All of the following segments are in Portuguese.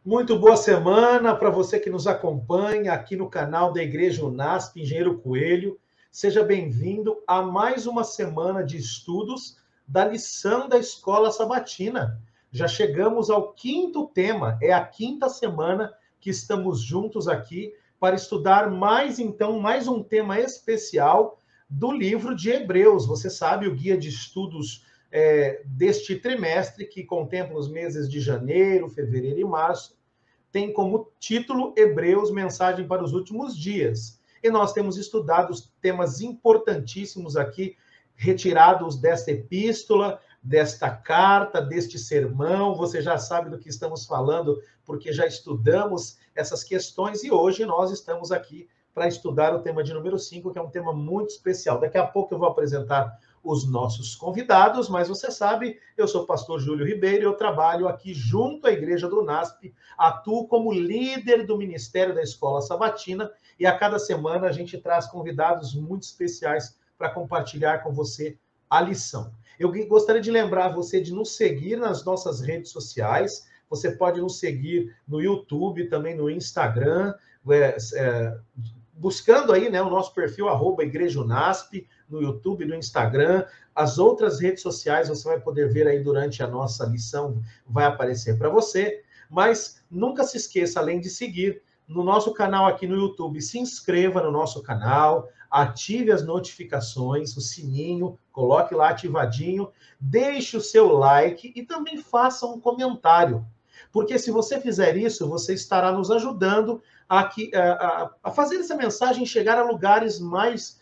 Muito boa semana para você que nos acompanha aqui no canal da Igreja Unasp, Engenheiro Coelho. Seja bem-vindo a mais uma semana de estudos da lição da Escola Sabatina. Já chegamos ao quinto tema, é a quinta semana que estamos juntos aqui para estudar mais um tema especial do livro de Hebreus. Você sabe, o guia de estudos deste trimestre, que contempla os meses de janeiro, fevereiro e março, tem como título Hebreus, Mensagem para os Últimos Dias. E nós temos estudado os temas importantíssimos aqui, retirados desta epístola, desta carta, deste sermão. Você já sabe do que estamos falando, porque já estudamos essas questões, e hoje nós estamos aqui para estudar o tema de número 5, que é um tema muito especial. Daqui a pouco eu vou apresentar os nossos convidados, mas você sabe, eu sou o pastor Júlio Ribeiro, eu trabalho aqui junto à Igreja do UNASP, atuo como líder do Ministério da Escola Sabatina, e a cada semana a gente traz convidados muito especiais para compartilhar com você a lição. Eu gostaria de lembrar você de nos seguir nas nossas redes sociais. Você pode nos seguir no YouTube, também no Instagram, buscando aí, né, o nosso perfil @Igreja Unasp, no YouTube, no Instagram. As outras redes sociais você vai poder ver aí durante a nossa lição, vai aparecer para você. Mas nunca se esqueça, além de seguir no nosso canal aqui no YouTube, se inscreva no nosso canal, ative as notificações, o sininho, coloque lá ativadinho, deixe o seu like e também faça um comentário. Porque se você fizer isso, você estará nos ajudando a fazer essa mensagem chegar a lugares mais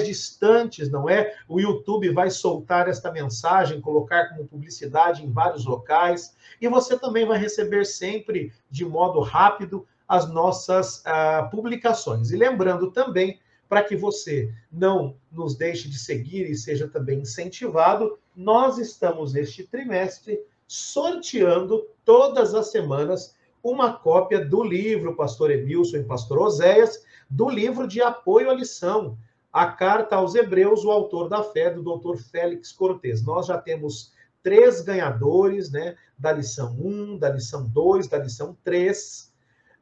distantes, não é? O YouTube vai soltar esta mensagem, colocar como publicidade em vários locais, e você também vai receber sempre, de modo rápido, as nossas publicações. E lembrando também, para que você não nos deixe de seguir e seja também incentivado, nós estamos neste trimestre sorteando todas as semanas uma cópia do livro Pastor Emilson e Pastor Oséias, do livro de apoio à lição, a Carta aos Hebreus, o autor da fé, do Dr. Félix Cortez. Nós já temos 3 ganhadores, né, da lição 1, da lição 2, da lição 3,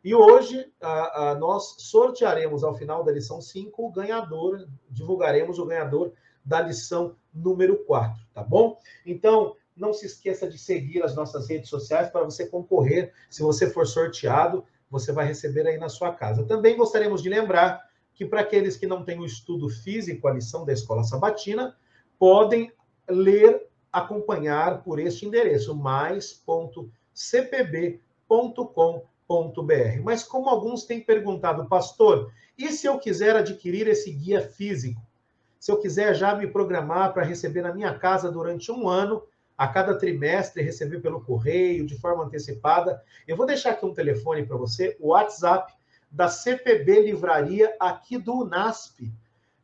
e hoje nós sortearemos, ao final da lição 5, o ganhador, divulgaremos o ganhador da lição número 4, tá bom? Então, não se esqueça de seguir as nossas redes sociais para você concorrer. Se você for sorteado, você vai receber aí na sua casa. Também gostaríamos de lembrar que para aqueles que não têm o estudo físico, a lição da Escola Sabatina, podem ler, acompanhar por este endereço, mais.cpb.com.br. Mas como alguns têm perguntado, pastor, e se eu quiser adquirir esse guia físico? Se eu quiser já me programar para receber na minha casa durante um ano, a cada trimestre, receber pelo correio, de forma antecipada, eu vou deixar aqui um telefone para você, o WhatsApp da CPB Livraria aqui do UNASP.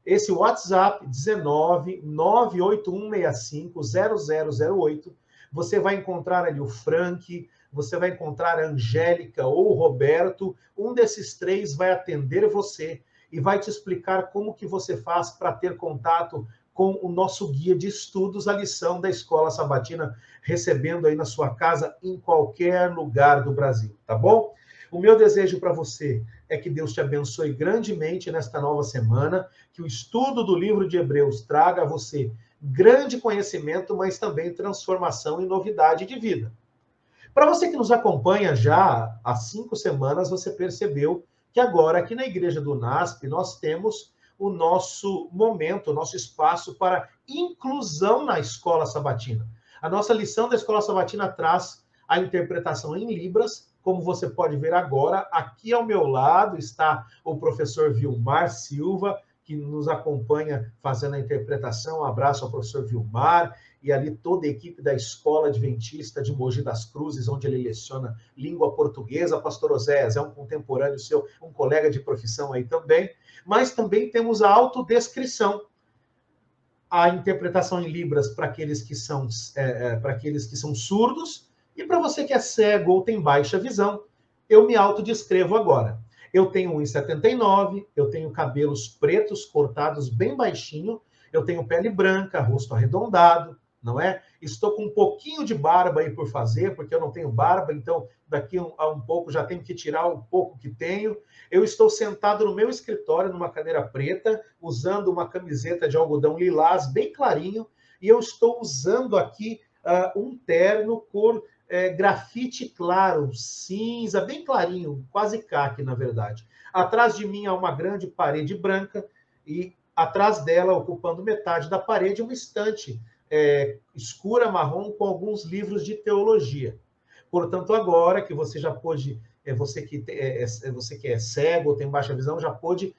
Esse WhatsApp, 19 98165 0008. Você vai encontrar ali o Frank, você vai encontrar a Angélica ou o Roberto. Um desses 3 vai atender você e vai te explicar como que você faz para ter contato com o nosso guia de estudos, a lição da Escola Sabatina, recebendo aí na sua casa, em qualquer lugar do Brasil, tá bom? O meu desejo para você é que Deus te abençoe grandemente nesta nova semana, que o estudo do livro de Hebreus traga a você grande conhecimento, mas também transformação e novidade de vida. Para você que nos acompanha já há 5 semanas, você percebeu que agora, aqui na Igreja do UNASP, nós temos o nosso momento, o nosso espaço para inclusão na Escola Sabatina. A nossa lição da Escola Sabatina traz a interpretação em Libras, como você pode ver agora. Aqui ao meu lado está o professor Vilmar Silva, que nos acompanha fazendo a interpretação. Um abraço ao professor Vilmar e ali toda a equipe da Escola Adventista de Mogi das Cruzes, onde ele leciona língua portuguesa. Pastor Oséias é um contemporâneo seu, um colega de profissão aí também. Mas também temos a autodescrição, a interpretação em Libras para aqueles que são surdos, e para você que é cego ou tem baixa visão, eu me autodescrevo agora. Eu tenho 1,79, eu tenho cabelos pretos cortados bem baixinho, eu tenho pele branca, rosto arredondado, não é? Estou com um pouquinho de barba aí por fazer, porque eu não tenho barba, então daqui a um pouco já tenho que tirar o pouco que tenho. Eu estou sentado no meu escritório, numa cadeira preta, usando uma camiseta de algodão lilás, bem clarinho, e eu estou usando aqui um terno cor grafite claro, cinza, bem clarinho, quase caqui, na verdade. Atrás de mim há uma grande parede branca e atrás dela, ocupando metade da parede, uma estante escura marrom com alguns livros de teologia. Portanto, agora que você já pôde, você que é cego ou tem baixa visão, já pode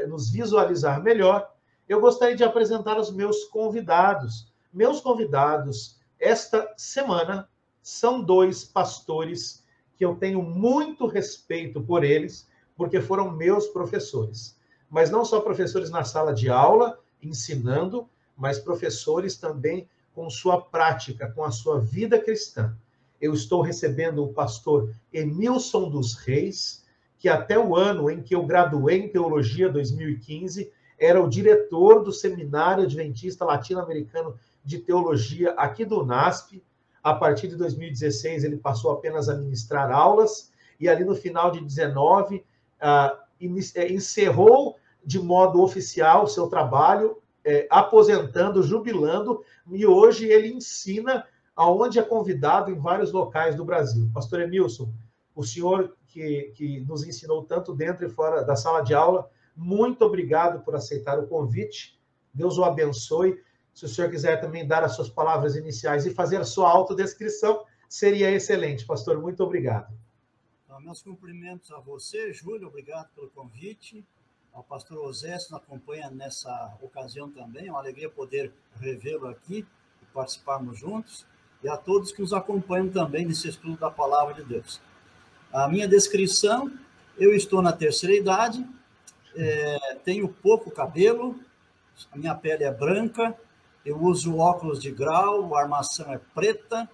nos visualizar melhor. Eu gostaria de apresentar os meus convidados. Meus convidados esta semana são dois pastores que eu tenho muito respeito por eles, porque foram meus professores. Mas não só professores na sala de aula, ensinando, mas professores também com sua prática, com a sua vida cristã. Eu estou recebendo o pastor Emilson dos Reis, que até o ano em que eu graduei em teologia, 2015, era o diretor do Seminário Adventista Latino-Americano de Teologia aqui do UNASP. A partir de 2016, ele passou apenas a ministrar aulas, e ali no final de 2019, encerrou de modo oficial o seu trabalho, aposentando, jubilando, e hoje ele ensina aonde é convidado em vários locais do Brasil. Pastor Emilson, o senhor que nos ensinou tanto dentro e fora da sala de aula, muito obrigado por aceitar o convite. Deus o abençoe. Se o senhor quiser também dar as suas palavras iniciais e fazer a sua autodescrição, seria excelente. Pastor, muito obrigado. Então, meus cumprimentos a você, Júlio, obrigado pelo convite. Ao pastor Osés, que nos acompanha nessa ocasião também, é uma alegria poder revê-lo aqui e participarmos juntos. E a todos que nos acompanham também nesse estudo da Palavra de Deus. A minha descrição, eu estou na terceira idade, tenho pouco cabelo, a minha pele é branca, eu uso óculos de grau, a armação é preta,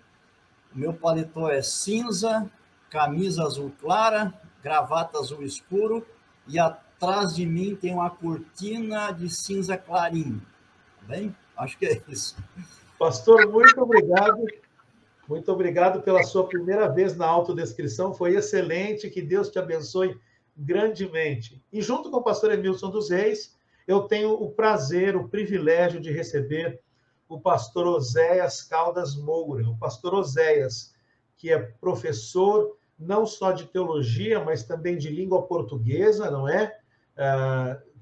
o meu paletó é cinza, camisa azul clara, gravata azul escuro, e atrás de mim tem uma cortina de cinza clarinho. Tá bem? Acho que é isso. Pastor, muito obrigado. Muito obrigado pela sua primeira vez na autodescrição. Foi excelente. Que Deus te abençoe grandemente. E junto com o pastor Emilson dos Reis, eu tenho o prazer, o privilégio de receber o pastor Oséias Caldas Moura. O pastor Oséias, que é professor não só de teologia, mas também de língua portuguesa, não é?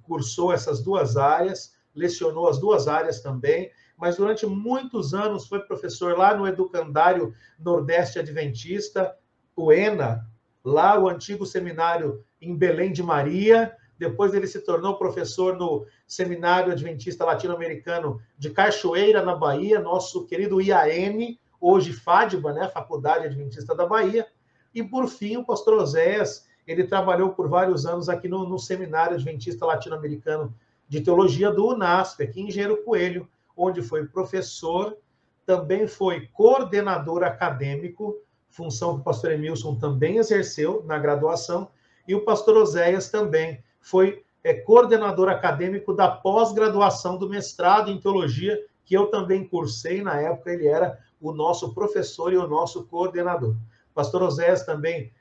Cursou essas duas áreas, lecionou as duas áreas também, mas durante muitos anos foi professor lá no Educandário Nordeste Adventista, o ENA, lá o antigo seminário em Belém de Maria. Depois ele se tornou professor no Seminário Adventista Latino-Americano de Cachoeira, na Bahia, nosso querido IAM, hoje FADBA, né, Faculdade Adventista da Bahia. E, por fim, o pastor Oséias, ele trabalhou por vários anos aqui no Seminário Adventista Latino-Americano de Teologia do UNASP, aqui em Engenheiro Coelho, onde foi professor, também foi coordenador acadêmico, função que o pastor Emilson também exerceu na graduação, e o pastor Oséias também foi coordenador acadêmico da pós-graduação do mestrado em teologia, que eu também cursei, na época ele era o nosso professor e o nosso coordenador. O pastor Oséias também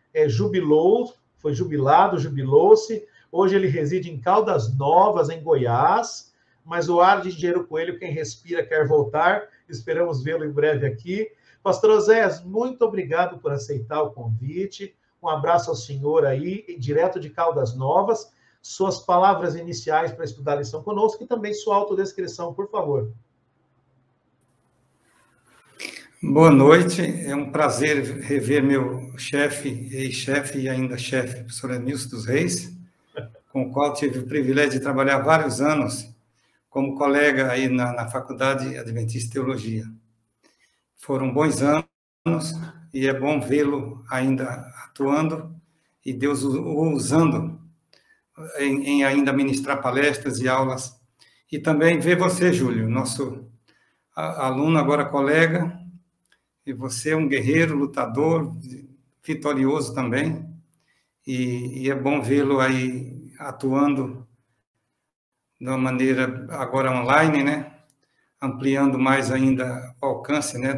foi jubilou-se, hoje ele reside em Caldas Novas, em Goiás, mas o ar de Engenheiro Coelho, quem respira quer voltar, esperamos vê-lo em breve aqui. Pastor Oséias, muito obrigado por aceitar o convite, um abraço ao senhor aí, direto de Caldas Novas, suas palavras iniciais para estudar a lição conosco e também sua autodescrição, por favor. Boa noite, é um prazer rever meu chefe, ex-chefe e ainda chefe, professor Emilson dos Reis, com o qual tive o privilégio de trabalhar vários anos como colega aí na Faculdade Adventista de Teologia. Foram bons anos e é bom vê-lo ainda atuando e Deus o usando em ainda ministrar palestras e aulas. E também ver você, Júlio, nosso aluno, agora colega, e você é um guerreiro, lutador, vitorioso também, e é bom vê-lo aí atuando de uma maneira agora online, né? ampliando mais ainda o alcance, né,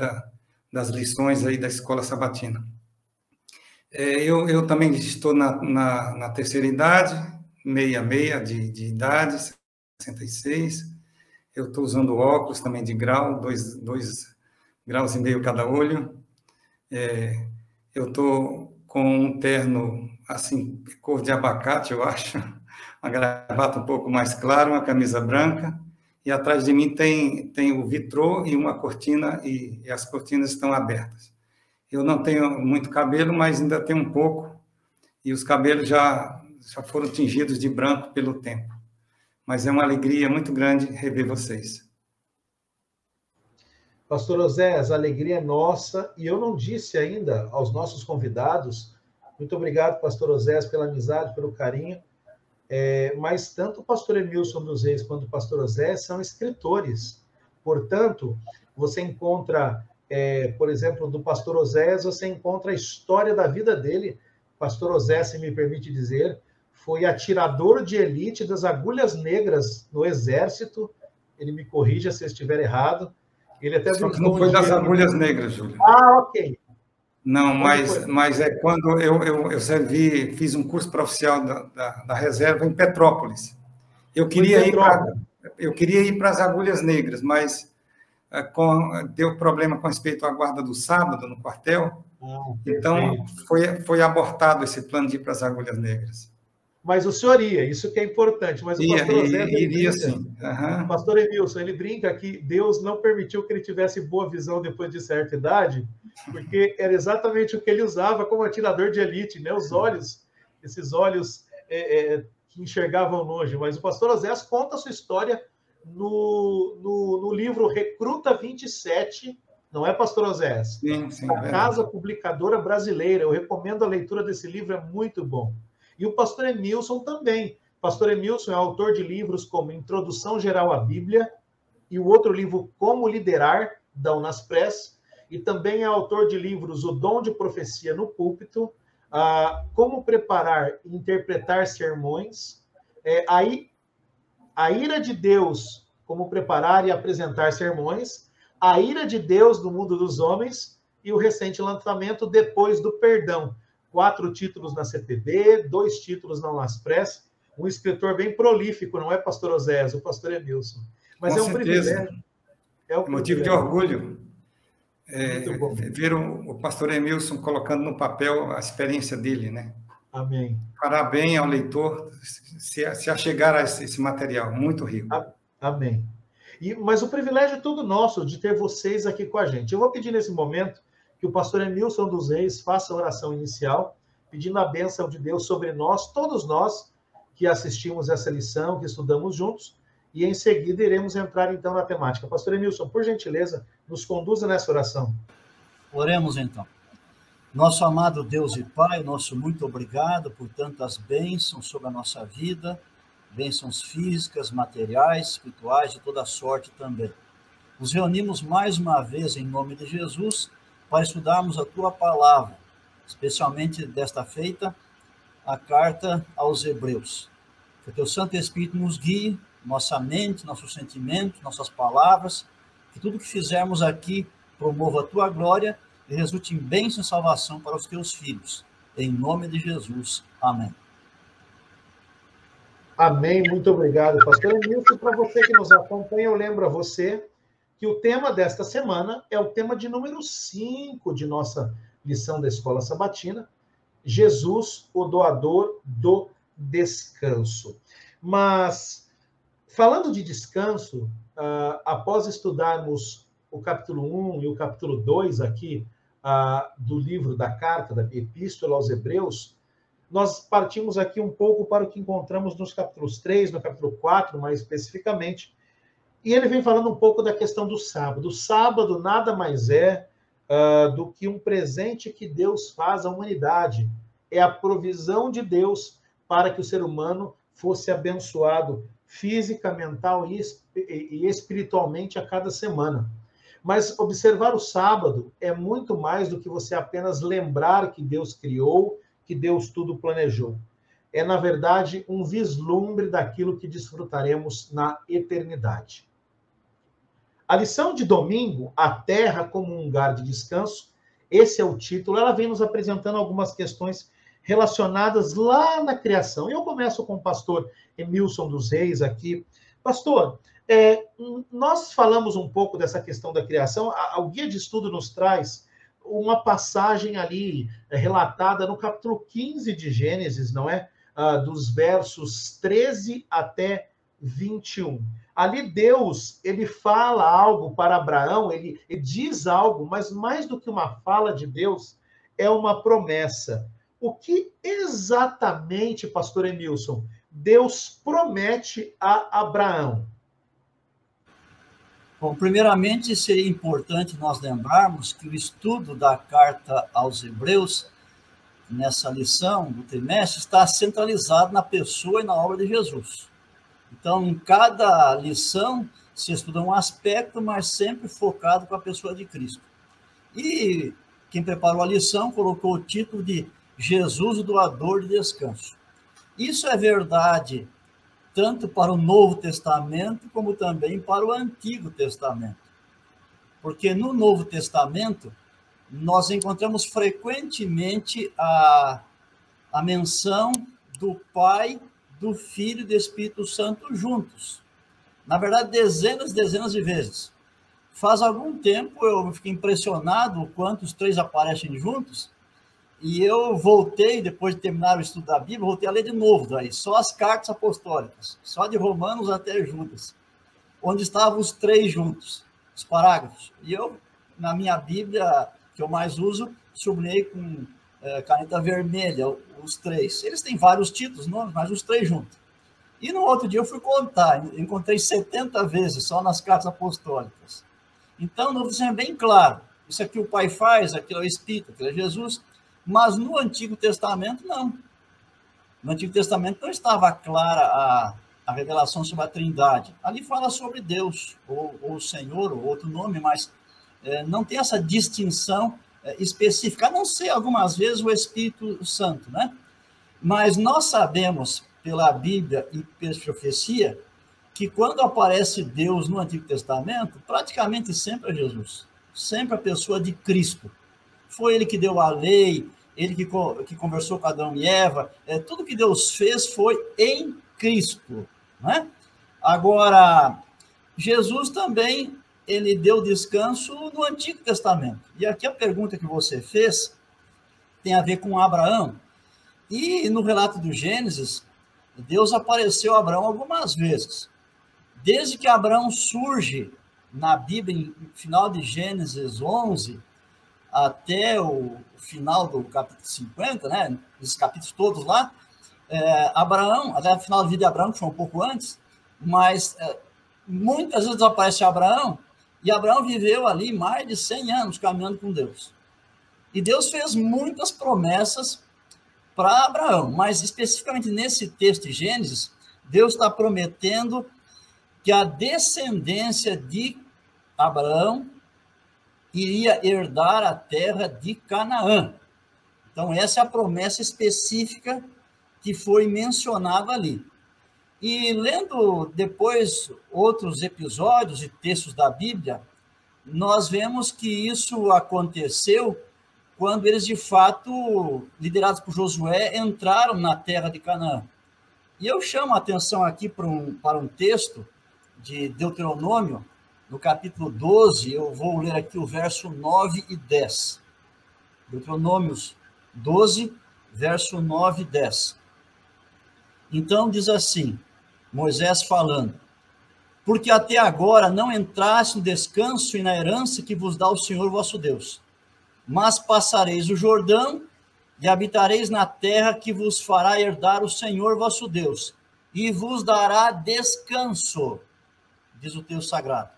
das lições aí da Escola Sabatina. Eu também estou na terceira idade, 66 de idade, 66. Eu estou usando óculos também de grau, 2,5 graus cada olho. Eu estou com um terno, assim, cor de abacate, eu acho, uma gravata um pouco mais clara, uma camisa branca, e atrás de mim tem o vitrô e uma cortina, e as cortinas estão abertas. Eu não tenho muito cabelo, mas ainda tenho um pouco, e os cabelos já foram tingidos de branco pelo tempo. Mas é uma alegria muito grande rever vocês. Pastor Osés, a alegria é nossa, e eu não disse ainda aos nossos convidados, muito obrigado, Pastor Osés, pela amizade, pelo carinho, mas tanto o pastor Emilson dos Reis quanto o pastor Osés são escritores. Portanto, você encontra, por exemplo, do pastor Osés, você encontra a história da vida dele. Pastor Osés, se me permite dizer, foi atirador de elite das agulhas negras no Exército. Ele me corrija se eu estiver errado. Ele até Só que não foi das agulhas negras, Júlio. Ah, ok. Não, mas é quando eu servi, fiz um curso para oficial da reserva em Petrópolis. Eu queria ir para as agulhas negras, mas deu problema com respeito à guarda do sábado no quartel. Então, foi abortado esse plano de ir para as agulhas negras. Mas o senhor ia, isso que é importante. Mas o pastor Osés, iria sim. O pastor Emilson, ele brinca que Deus não permitiu que ele tivesse boa visão depois de certa idade, porque era exatamente o que ele usava como atirador de elite, né? Os olhos, esses olhos que enxergavam longe. Mas o pastor Osés conta a sua história no livro Recruta 27, não é, pastor Osés? Sim, da Casa Publicadora Brasileira. Eu recomendo a leitura desse livro, é muito bom. E o pastor Emilson também. O pastor Emilson é autor de livros como Introdução Geral à Bíblia e o outro livro Como Liderar, da Unaspress, e também é autor de livros O Dom de Profecia no Púlpito, Como Preparar e Interpretar Sermões, A Ira de Deus, Como Preparar e Apresentar Sermões, A Ira de Deus no Mundo dos Homens e o recente lançamento Depois do Perdão. 4 títulos na CPB, 2 títulos na Unaspress, um escritor bem prolífico, não é, pastor Osés, o pastor Emilson. Mas com certeza. Privilégio. Motivo de orgulho ver o pastor Emilson colocando no papel a experiência dele, né? Amém. Parabéns ao leitor se achegar a esse material, muito rico. Amém. Mas o privilégio é todo nosso de ter vocês aqui com a gente. Eu vou pedir nesse momento que o pastor Emilson dos Reis faça a oração inicial, pedindo a bênção de Deus sobre nós, todos nós que assistimos essa lição, que estudamos juntos, e em seguida iremos entrar então na temática. Pastor Emilson, por gentileza, nos conduza nessa oração. Oremos então. Nosso amado Deus e Pai, nosso muito obrigado por tantas bênçãos sobre a nossa vida, bênçãos físicas, materiais, espirituais, de toda sorte também. Nos reunimos mais uma vez em nome de Jesus para estudarmos a Tua Palavra, especialmente desta feita, a carta aos Hebreus. Que o Teu Santo Espírito nos guie, nossa mente, nossos sentimentos, nossas palavras, que tudo que fizermos aqui promova a Tua glória e resulte em bênção e salvação para os Teus filhos. Em nome de Jesus. Amém. Amém. Muito obrigado, pastor Emilson. Para você que nos acompanha, eu lembro a você que o tema desta semana é o tema de número 5 de nossa lição da Escola Sabatina, Jesus, o doador do descanso. Mas, falando de descanso, após estudarmos o capítulo 1 e o capítulo 2 aqui do livro da carta, da Epístola aos Hebreus, nós partimos aqui um pouco para o que encontramos nos capítulos 3, no capítulo 4, mais especificamente, e ele vem falando um pouco da questão do sábado. O sábado nada mais é do que um presente que Deus faz à humanidade. É a provisão de Deus para que o ser humano fosse abençoado física, mental e espiritualmente a cada semana. Mas observar o sábado é muito mais do que você apenas lembrar que Deus criou, que Deus tudo planejou. É, na verdade, um vislumbre daquilo que desfrutaremos na eternidade. A lição de domingo, a terra como um lugar de descanso, esse é o título. Ela vem nos apresentando algumas questões relacionadas lá na criação. Eu começo com o pastor Emilson dos Reis aqui. Pastor, nós falamos um pouco dessa questão da criação. O Guia de Estudo nos traz uma passagem ali relatada no capítulo 15 de Gênesis, não é? Dos versos 13 até 21. Ali Deus, ele fala algo para Abraão, ele diz algo, mas mais do que uma fala de Deus, é uma promessa. O que exatamente, pastor Emilson, Deus promete a Abraão? Bom, primeiramente, seria importante nós lembrarmos que o estudo da carta aos Hebreus, nessa lição do trimestre, está centralizado na pessoa e na obra de Jesus. Então, em cada lição, se estuda um aspecto, mas sempre focado com a pessoa de Cristo. E quem preparou a lição colocou o título de Jesus, o doador de descanso. Isso é verdade tanto para o Novo Testamento, como também para o Antigo Testamento. Porque no Novo Testamento, nós encontramos frequentemente a menção do Pai, do Filho e do Espírito Santo juntos. Na verdade, dezenas e dezenas de vezes. Faz algum tempo eu fiquei impressionado o quanto os três aparecem juntos, e eu voltei, depois de terminar o estudo da Bíblia, voltei a ler de novo daí, só as cartas apostólicas, só de Romanos até Judas, onde estavam os três juntos, os parágrafos. E eu, na minha Bíblia, que eu mais uso, sublinhei com caneta vermelha, os três. Eles têm vários títulos, nomes, mas os três juntos. E no outro dia eu fui contar, encontrei 70 vezes só nas cartas apostólicas. Então, no Novo é bem claro, isso aqui o Pai faz, aquilo é o Espírito, aquilo é Jesus, mas no Antigo Testamento, não. No Antigo Testamento não estava clara a revelação sobre a Trindade. Ali fala sobre Deus, ou o Senhor, ou outro nome, mas não tem essa distinção específica, a não ser algumas vezes o Espírito Santo, né? Mas nós sabemos, pela Bíblia e pela profecia, que quando aparece Deus no Antigo Testamento, praticamente sempre é Jesus, sempre a pessoa de Cristo. Foi ele que deu a lei, ele que conversou com Adão e Eva, tudo que Deus fez foi em Cristo, né? Agora, Jesus também, ele deu descanso no Antigo Testamento. E aqui a pergunta que você fez tem a ver com Abraão. E no relato do Gênesis, Deus apareceu a Abraão algumas vezes. Desde que Abraão surge na Bíblia, no final de Gênesis 11, até o final do capítulo 50, né? Esses capítulos todos lá, Abraão, até o final da vida de Abraão, que foi um pouco antes, mas muitas vezes aparece Abraão, e Abraão viveu ali mais de 100 anos caminhando com Deus. E Deus fez muitas promessas para Abraão, mas especificamente nesse texto de Gênesis, Deus está prometendo que a descendência de Abraão iria herdar a terra de Canaã. Então, essa é a promessa específica que foi mencionada ali. E lendo depois outros episódios e textos da Bíblia, nós vemos que isso aconteceu quando eles, de fato, liderados por Josué, entraram na terra de Canaã. E eu chamo a atenção aqui para um texto de Deuteronômio, no capítulo 12, eu vou ler aqui o verso 9 e 10. Deuteronômios 12, verso 9 e 10. Então diz assim, Moisés falando: porque até agora não entraste no descanso e na herança que vos dá o Senhor vosso Deus, mas passareis o Jordão e habitareis na terra que vos fará herdar o Senhor vosso Deus, e vos dará descanso, diz o texto sagrado,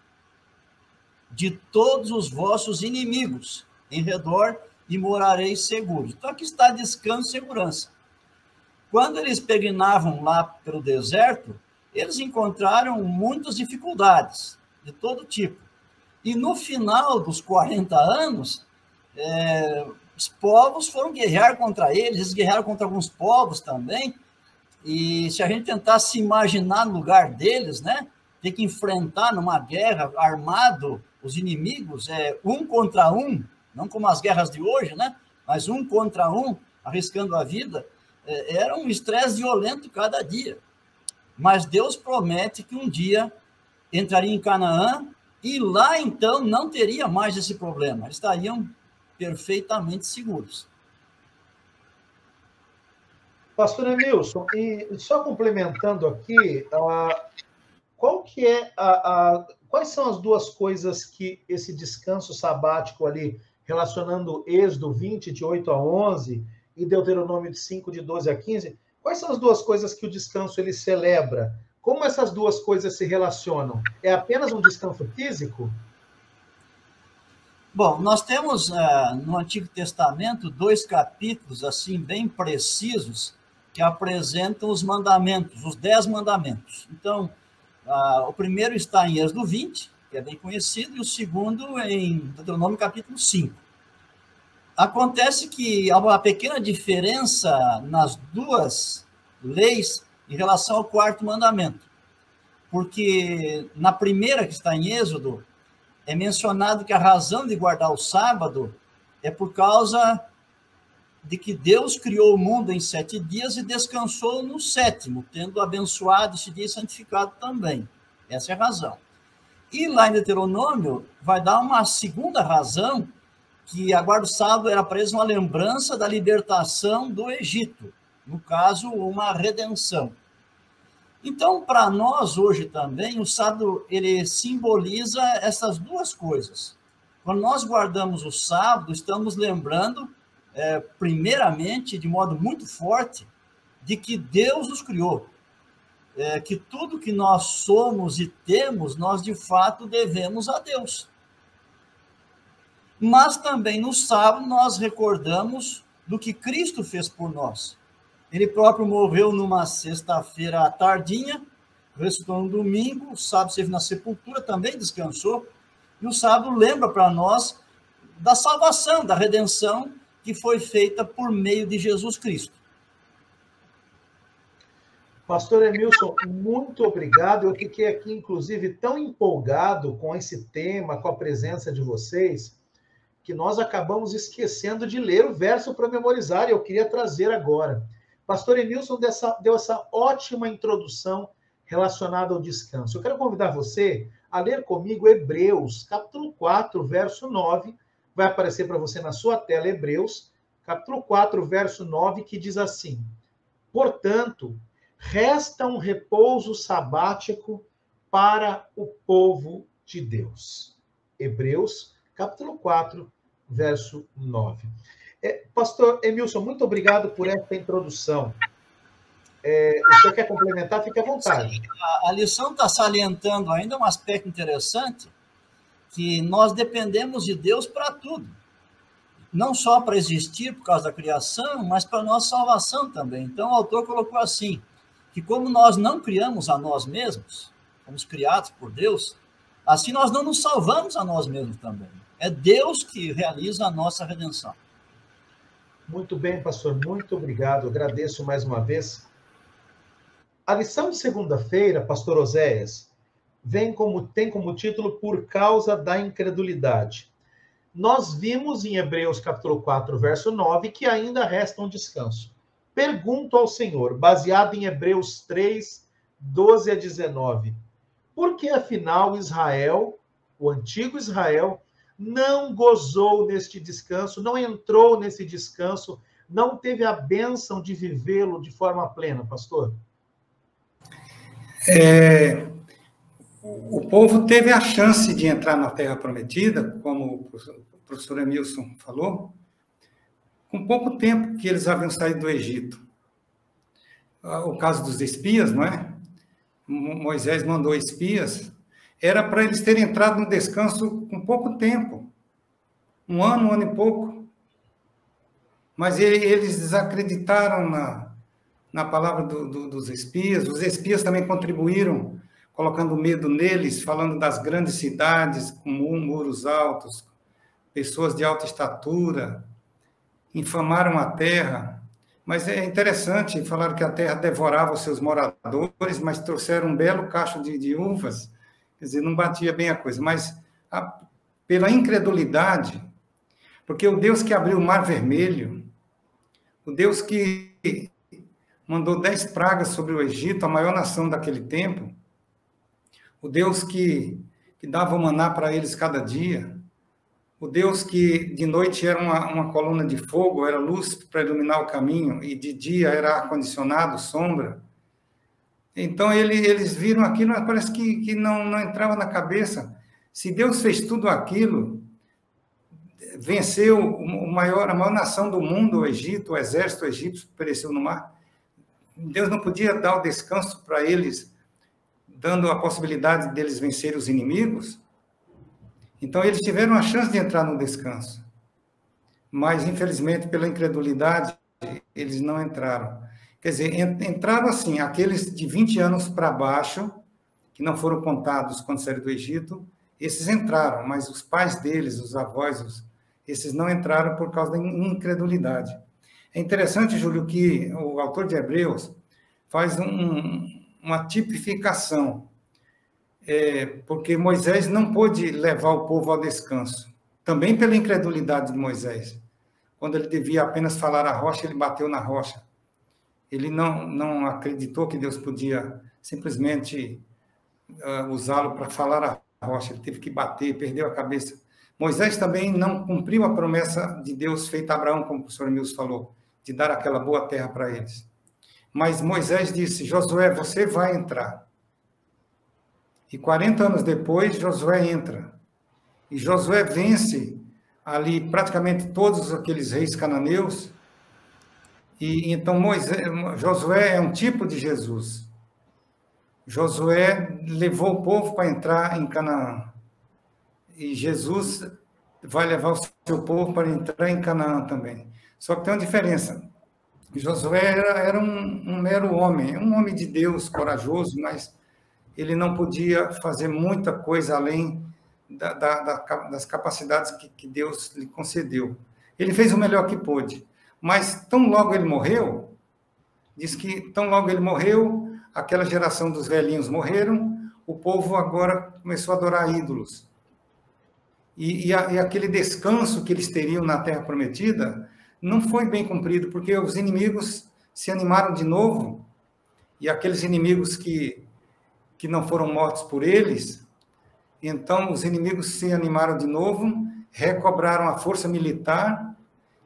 de todos os vossos inimigos em redor, e morareis seguros. Então aqui está descanso e segurança. Quando eles peregrinavam lá pelo deserto, eles encontraram muitas dificuldades, de todo tipo. E no final dos 40 anos, os povos foram guerrear contra eles guerrearam contra alguns povos também, e se a gente tentar se imaginar no lugar deles, né, ter que enfrentar numa guerra armado os inimigos, um contra um, não como as guerras de hoje, né? Mas um contra um, arriscando a vida, era um estresse violento cada dia. Mas Deus promete que um dia entraria em Canaã e lá, então, não teria mais esse problema. Eles estariam perfeitamente seguros. Pastor Emilson, e só complementando aqui, quais são as duas coisas que esse descanso sabático ali, relacionando Êxodo 20, de 8 a 11, e Deuteronômio de 5, de 12 a 15, quais são as duas coisas que o descanso ele celebra? Como essas duas coisas se relacionam? É apenas um descanso físico? Bom, nós temos no Antigo Testamento 2 capítulos assim bem precisos que apresentam os mandamentos, os 10 mandamentos. Então, o primeiro está em Êxodo 20, que é bem conhecido, e o segundo em Deuteronômio capítulo 5. Acontece que há uma pequena diferença nas duas leis em relação ao quarto mandamento, porque na primeira, que está em Êxodo, é mencionado que a razão de guardar o sábado é por causa de que Deus criou o mundo em 7 dias e descansou no 7º, tendo abençoado esse dia e santificado também. Essa é a razão. E lá em Deuteronômio vai dar uma segunda razão, que a guarda do sábado era para eles uma lembrança da libertação do Egito, no caso, uma redenção. Então, para nós hoje também, o sábado ele simboliza essas duas coisas. Quando nós guardamos o sábado, estamos lembrando, primeiramente, de modo muito forte, de que Deus nos criou. Que tudo que nós somos e temos, nós de fato devemos a Deus. Mas também no sábado nós recordamos do que Cristo fez por nós. Ele próprio morreu numa sexta-feira à tardinha, ressuscitou no domingo, o sábado esteve na sepultura, também descansou, e o sábado lembra para nós da salvação, da redenção que foi feita por meio de Jesus Cristo. Pastor Emilson, muito obrigado. Eu fiquei aqui, inclusive, tão empolgado com esse tema, com a presença de vocês, que nós acabamos esquecendo de ler o verso para memorizar, e eu queria trazer agora. Pastor Emilson deu essa ótima introdução relacionada ao descanso. Eu quero convidar você a ler comigo Hebreus, capítulo 4, verso 9. Vai aparecer para você na sua tela Hebreus, capítulo 4, verso 9, que diz assim: portanto, resta um repouso sabático para o povo de Deus. Hebreus, capítulo 4, verso 9. Pastor Emilson, muito obrigado por essa introdução. O senhor quer complementar? Fique à vontade. A lição está salientando ainda um aspecto interessante, que nós dependemos de Deus para tudo. Não só para existir por causa da criação, mas para a nossa salvação também. Então, o autor colocou assim, que como nós não criamos a nós mesmos, fomos criados por Deus, assim nós não nos salvamos a nós mesmos também. É Deus que realiza a nossa redenção. Muito bem, pastor, muito obrigado. Agradeço mais uma vez. A lição de segunda-feira, pastor Oséias, tem como título Por causa da incredulidade. Nós vimos em Hebreus capítulo 4, verso 9, que ainda resta um descanso. Pergunto ao Senhor, baseado em Hebreus 3, 12 a 19, por que afinal Israel, o antigo Israel, não gozou neste descanso, não entrou nesse descanso, não teve a bênção de vivê-lo de forma plena, pastor? O povo teve a chance de entrar na Terra Prometida, como o professor Emilson falou, com pouco tempo que eles haviam saído do Egito. O caso dos espias, não é? Moisés mandou espias, era para eles terem entrado no descanso com pouco tempo, um ano e pouco. Mas eles desacreditaram na palavra dos espias. Os espias também contribuíram, colocando medo neles, falando das grandes cidades, com muros altos, pessoas de alta estatura, infamaram a terra. Mas é interessante, falaram que a terra devorava os seus moradores, mas trouxeram um belo cacho de uvas quer dizer, não batia bem a coisa, mas pela incredulidade, porque o Deus que abriu o Mar Vermelho, o Deus que mandou 10 pragas sobre o Egito, a maior nação daquele tempo, o Deus que dava o maná para eles cada dia, o Deus que de noite era uma coluna de fogo, era luz para iluminar o caminho, e de dia era ar-condicionado, sombra. Então, eles viram aquilo, parece que não entrava na cabeça. Se Deus fez tudo aquilo, venceu a maior nação do mundo, o Egito, o exército egípcio que pereceu no mar, Deus não podia dar o descanso para eles, dando a possibilidade deles vencerem os inimigos? Então, eles tiveram a chance de entrar no descanso. Mas, infelizmente, pela incredulidade, eles não entraram. Quer dizer, entraram assim, aqueles de 20 anos para baixo, que não foram contados quando saíram do Egito, esses entraram, mas os pais deles, os avós, esses não entraram por causa da incredulidade. É interessante, Júlio, que o autor de Hebreus faz uma tipificação, porque Moisés não pôde levar o povo ao descanso, também pela incredulidade de Moisés. Quando ele devia apenas falar a rocha, ele bateu na rocha. Ele não acreditou que Deus podia simplesmente usá-lo para falar a rocha. Ele teve que bater, perdeu a cabeça. Moisés também não cumpriu a promessa de Deus feita a Abraão, como o professor Emilson falou, de dar aquela boa terra para eles. Mas Moisés disse, Josué, você vai entrar. E 40 anos depois, Josué entra. E Josué vence ali praticamente todos aqueles reis cananeus. E então Josué é um tipo de Jesus. Josué levou o povo para entrar em Canaã. E Jesus vai levar o seu povo para entrar em Canaã também. Só que tem uma diferença. Josué era um mero homem, um homem de Deus, corajoso, mas ele não podia fazer muita coisa além das capacidades que Deus lhe concedeu. Ele fez o melhor que pôde, mas tão logo ele morreu, diz que tão logo ele morreu, aquela geração dos velhinhos morreram, o povo agora começou a adorar ídolos. E aquele descanso que eles teriam na Terra Prometida não foi bem cumprido, porque os inimigos se animaram de novo, e aqueles inimigos que não foram mortos por eles, então os inimigos se animaram de novo, recobraram a força militar,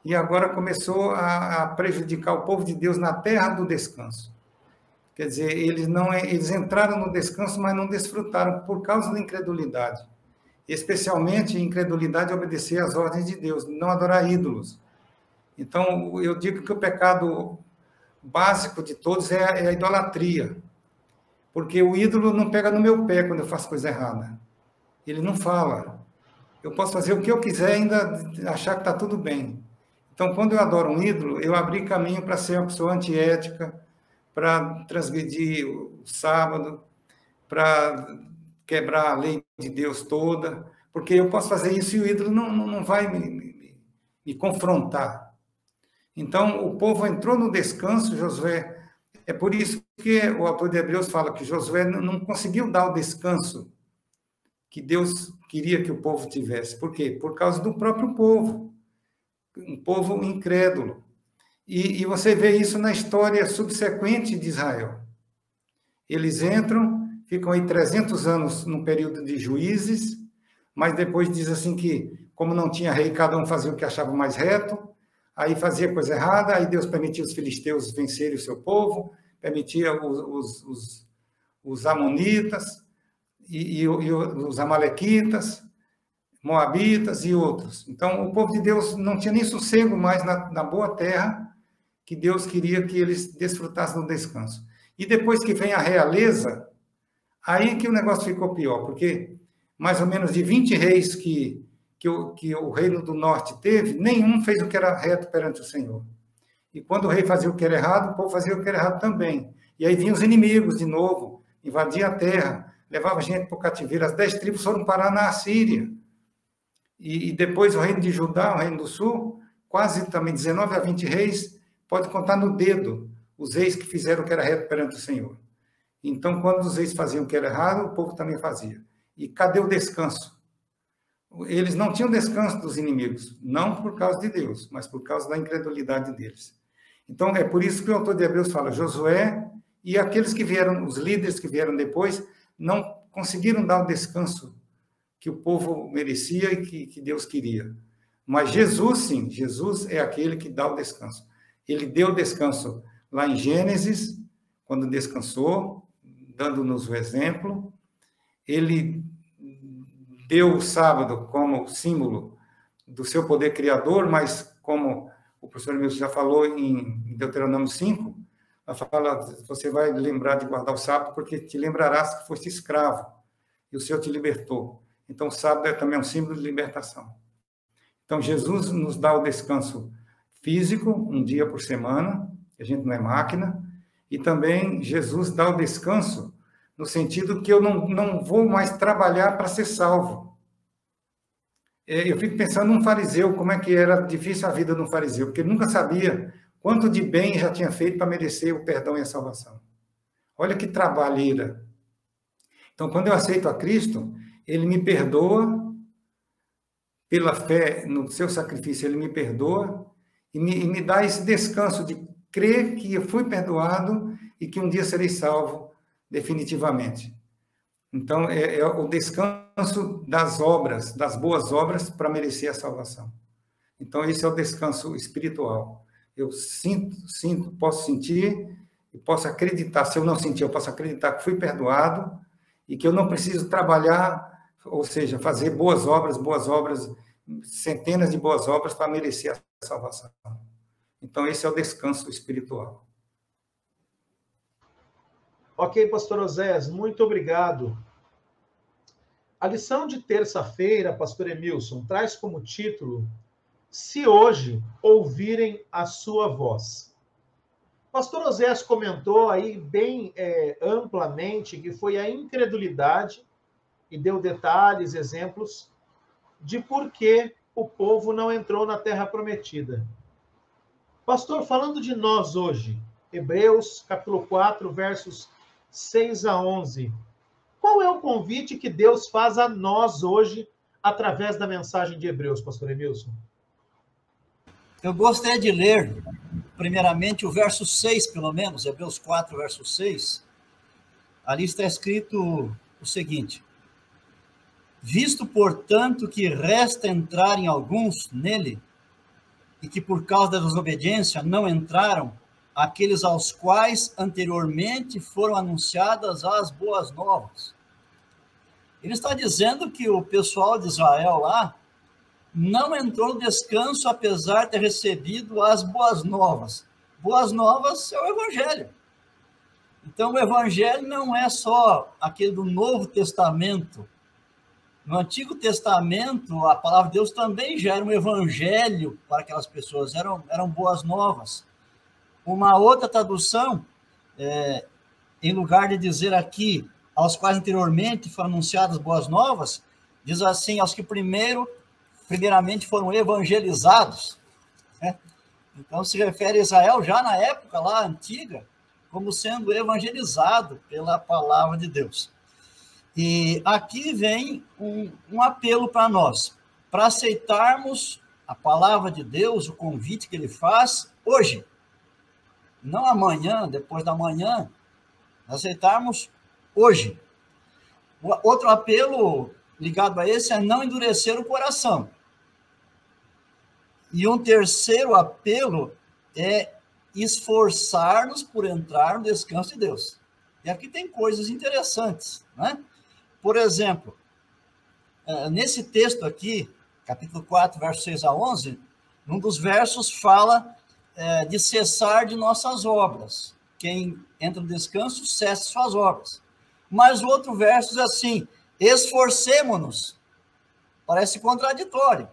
e agora começou a prejudicar o povo de Deus na terra do descanso. Quer dizer, eles entraram no descanso, mas não desfrutaram por causa da incredulidade. Especialmente a incredulidade de obedecer às ordens de Deus, não adorar ídolos. Então, eu digo que o pecado básico de todos é a idolatria. Porque o ídolo não pega no meu pé quando eu faço coisa errada. Ele não fala. Eu posso fazer o que eu quiser e ainda achar que está tudo bem. Então, quando eu adoro um ídolo, eu abri caminho para ser uma pessoa antiética, para transgredir o sábado, para quebrar a lei de Deus toda, porque eu posso fazer isso e o ídolo não vai me confrontar. Então, o povo entrou no descanso, Josué. É por isso que o autor de Hebreus fala que Josué não conseguiu dar o descanso que Deus queria que o povo tivesse. Por quê? Por causa do próprio povo. Um povo incrédulo. E você vê isso na história subsequente de Israel. Eles entram, ficam aí 300 anos no período de juízes, mas depois diz assim que, como não tinha rei, cada um fazia o que achava mais reto, aí fazia coisa errada, aí Deus permitia os filisteus vencerem o seu povo, permitia os amonitas, e os amalequitas, moabitas e outros. Então, o povo de Deus não tinha nem sossego mais na boa terra, que Deus queria que eles desfrutassem do descanso. E depois que vem a realeza, aí que o negócio ficou pior, porque mais ou menos de 20 reis que o reino do norte teve, nenhum fez o que era reto perante o Senhor. E quando o rei fazia o que era errado, o povo fazia o que era errado também. E aí vinham os inimigos de novo, invadiam a terra, levavam gente para o cativeiro. As 10 tribos foram parar na Assíria. E depois o reino de Judá, o reino do sul, quase também 19 a 20 reis, pode contar no dedo os reis que fizeram o que era reto perante o Senhor. Então, quando os reis faziam o que era errado, o povo também fazia. E cadê o descanso? Eles não tinham descanso dos inimigos, não por causa de Deus, mas por causa da incredulidade deles. Então, é por isso que o autor de Hebreus fala, Josué e aqueles que vieram, os líderes que vieram depois, não conseguiram dar o descanso que o povo merecia e que Deus queria. Mas Jesus, sim, Jesus é aquele que dá o descanso. Ele deu descanso lá em Gênesis, quando descansou, dando-nos o exemplo. Ele deu o sábado como símbolo do seu poder criador, mas como o professor Emilson já falou em Deuteronômio 5, ela fala, você vai lembrar de guardar o sábado porque te lembrarás que foste escravo e o Senhor te libertou. Então, o sábado é também um símbolo de libertação. Então, Jesus nos dá o descanso físico, um dia por semana, a gente não é máquina, e também Jesus dá o descanso no sentido que eu não vou mais trabalhar para ser salvo. Eu fico pensando num fariseu, como é que era difícil a vida de um fariseu, porque ele nunca sabia quanto de bem já tinha feito para merecer o perdão e a salvação. Olha que trabalheira. Então, quando eu aceito a Cristo, ele me perdoa, pela fé no seu sacrifício, ele me perdoa e me dá esse descanso de crer que eu fui perdoado e que um dia serei salvo definitivamente. Então, é o descanso das obras, das boas obras, para merecer a salvação. Então, esse é o descanso espiritual. Eu sinto, posso sentir e posso acreditar. Se eu não sentir, eu posso acreditar que fui perdoado e que eu não preciso trabalhar, ou seja, fazer boas obras, centenas de boas obras para merecer a salvação. Então, esse é o descanso espiritual. Ok, pastor Osés, muito obrigado. A lição de terça-feira, pastor Emilson, traz como título, Se Hoje Ouvirem a Sua Voz. Pastor Osés comentou aí bem amplamente que foi a incredulidade e deu detalhes, exemplos de por que o povo não entrou na Terra Prometida. Pastor, falando de nós hoje, Hebreus, capítulo 4, versos 6 a 11. Qual é o convite que Deus faz a nós hoje, através da mensagem de Hebreus, pastor Emilson? Eu gostaria de ler, primeiramente, o verso 6, pelo menos, Hebreus 4, verso 6. Ali está escrito o seguinte: visto, portanto, que resta entrarem alguns nele, e que por causa da desobediência não entraram, aqueles aos quais anteriormente foram anunciadas as boas novas. Ele está dizendo que o pessoal de Israel lá não entrou no descanso, apesar de ter recebido as boas novas. Boas novas é o Evangelho. Então, o Evangelho não é só aquele do Novo Testamento. No Antigo Testamento, a palavra de Deus também já era um Evangelho para aquelas pessoas, eram boas novas. Uma outra tradução, em lugar de dizer aqui, aos quais anteriormente foram anunciadas boas novas, diz assim, aos que primeiramente foram evangelizados. Né? Então, se refere a Israel já na época lá antiga, como sendo evangelizado pela palavra de Deus. E aqui vem um apelo para nós, para aceitarmos a palavra de Deus, o convite que ele faz hoje. Não amanhã, depois da manhã, aceitarmos hoje. Outro apelo ligado a esse é não endurecer o coração. E um terceiro apelo é esforçar-nos por entrar no descanso de Deus. E aqui tem coisas interessantes, né? Por exemplo, nesse texto aqui, capítulo 4, versos 6 a 11, um dos versos fala de cessar de nossas obras. Quem entra no descanso, cessa suas obras. Mas o outro verso diz assim, esforcemo-nos. Parece contraditório.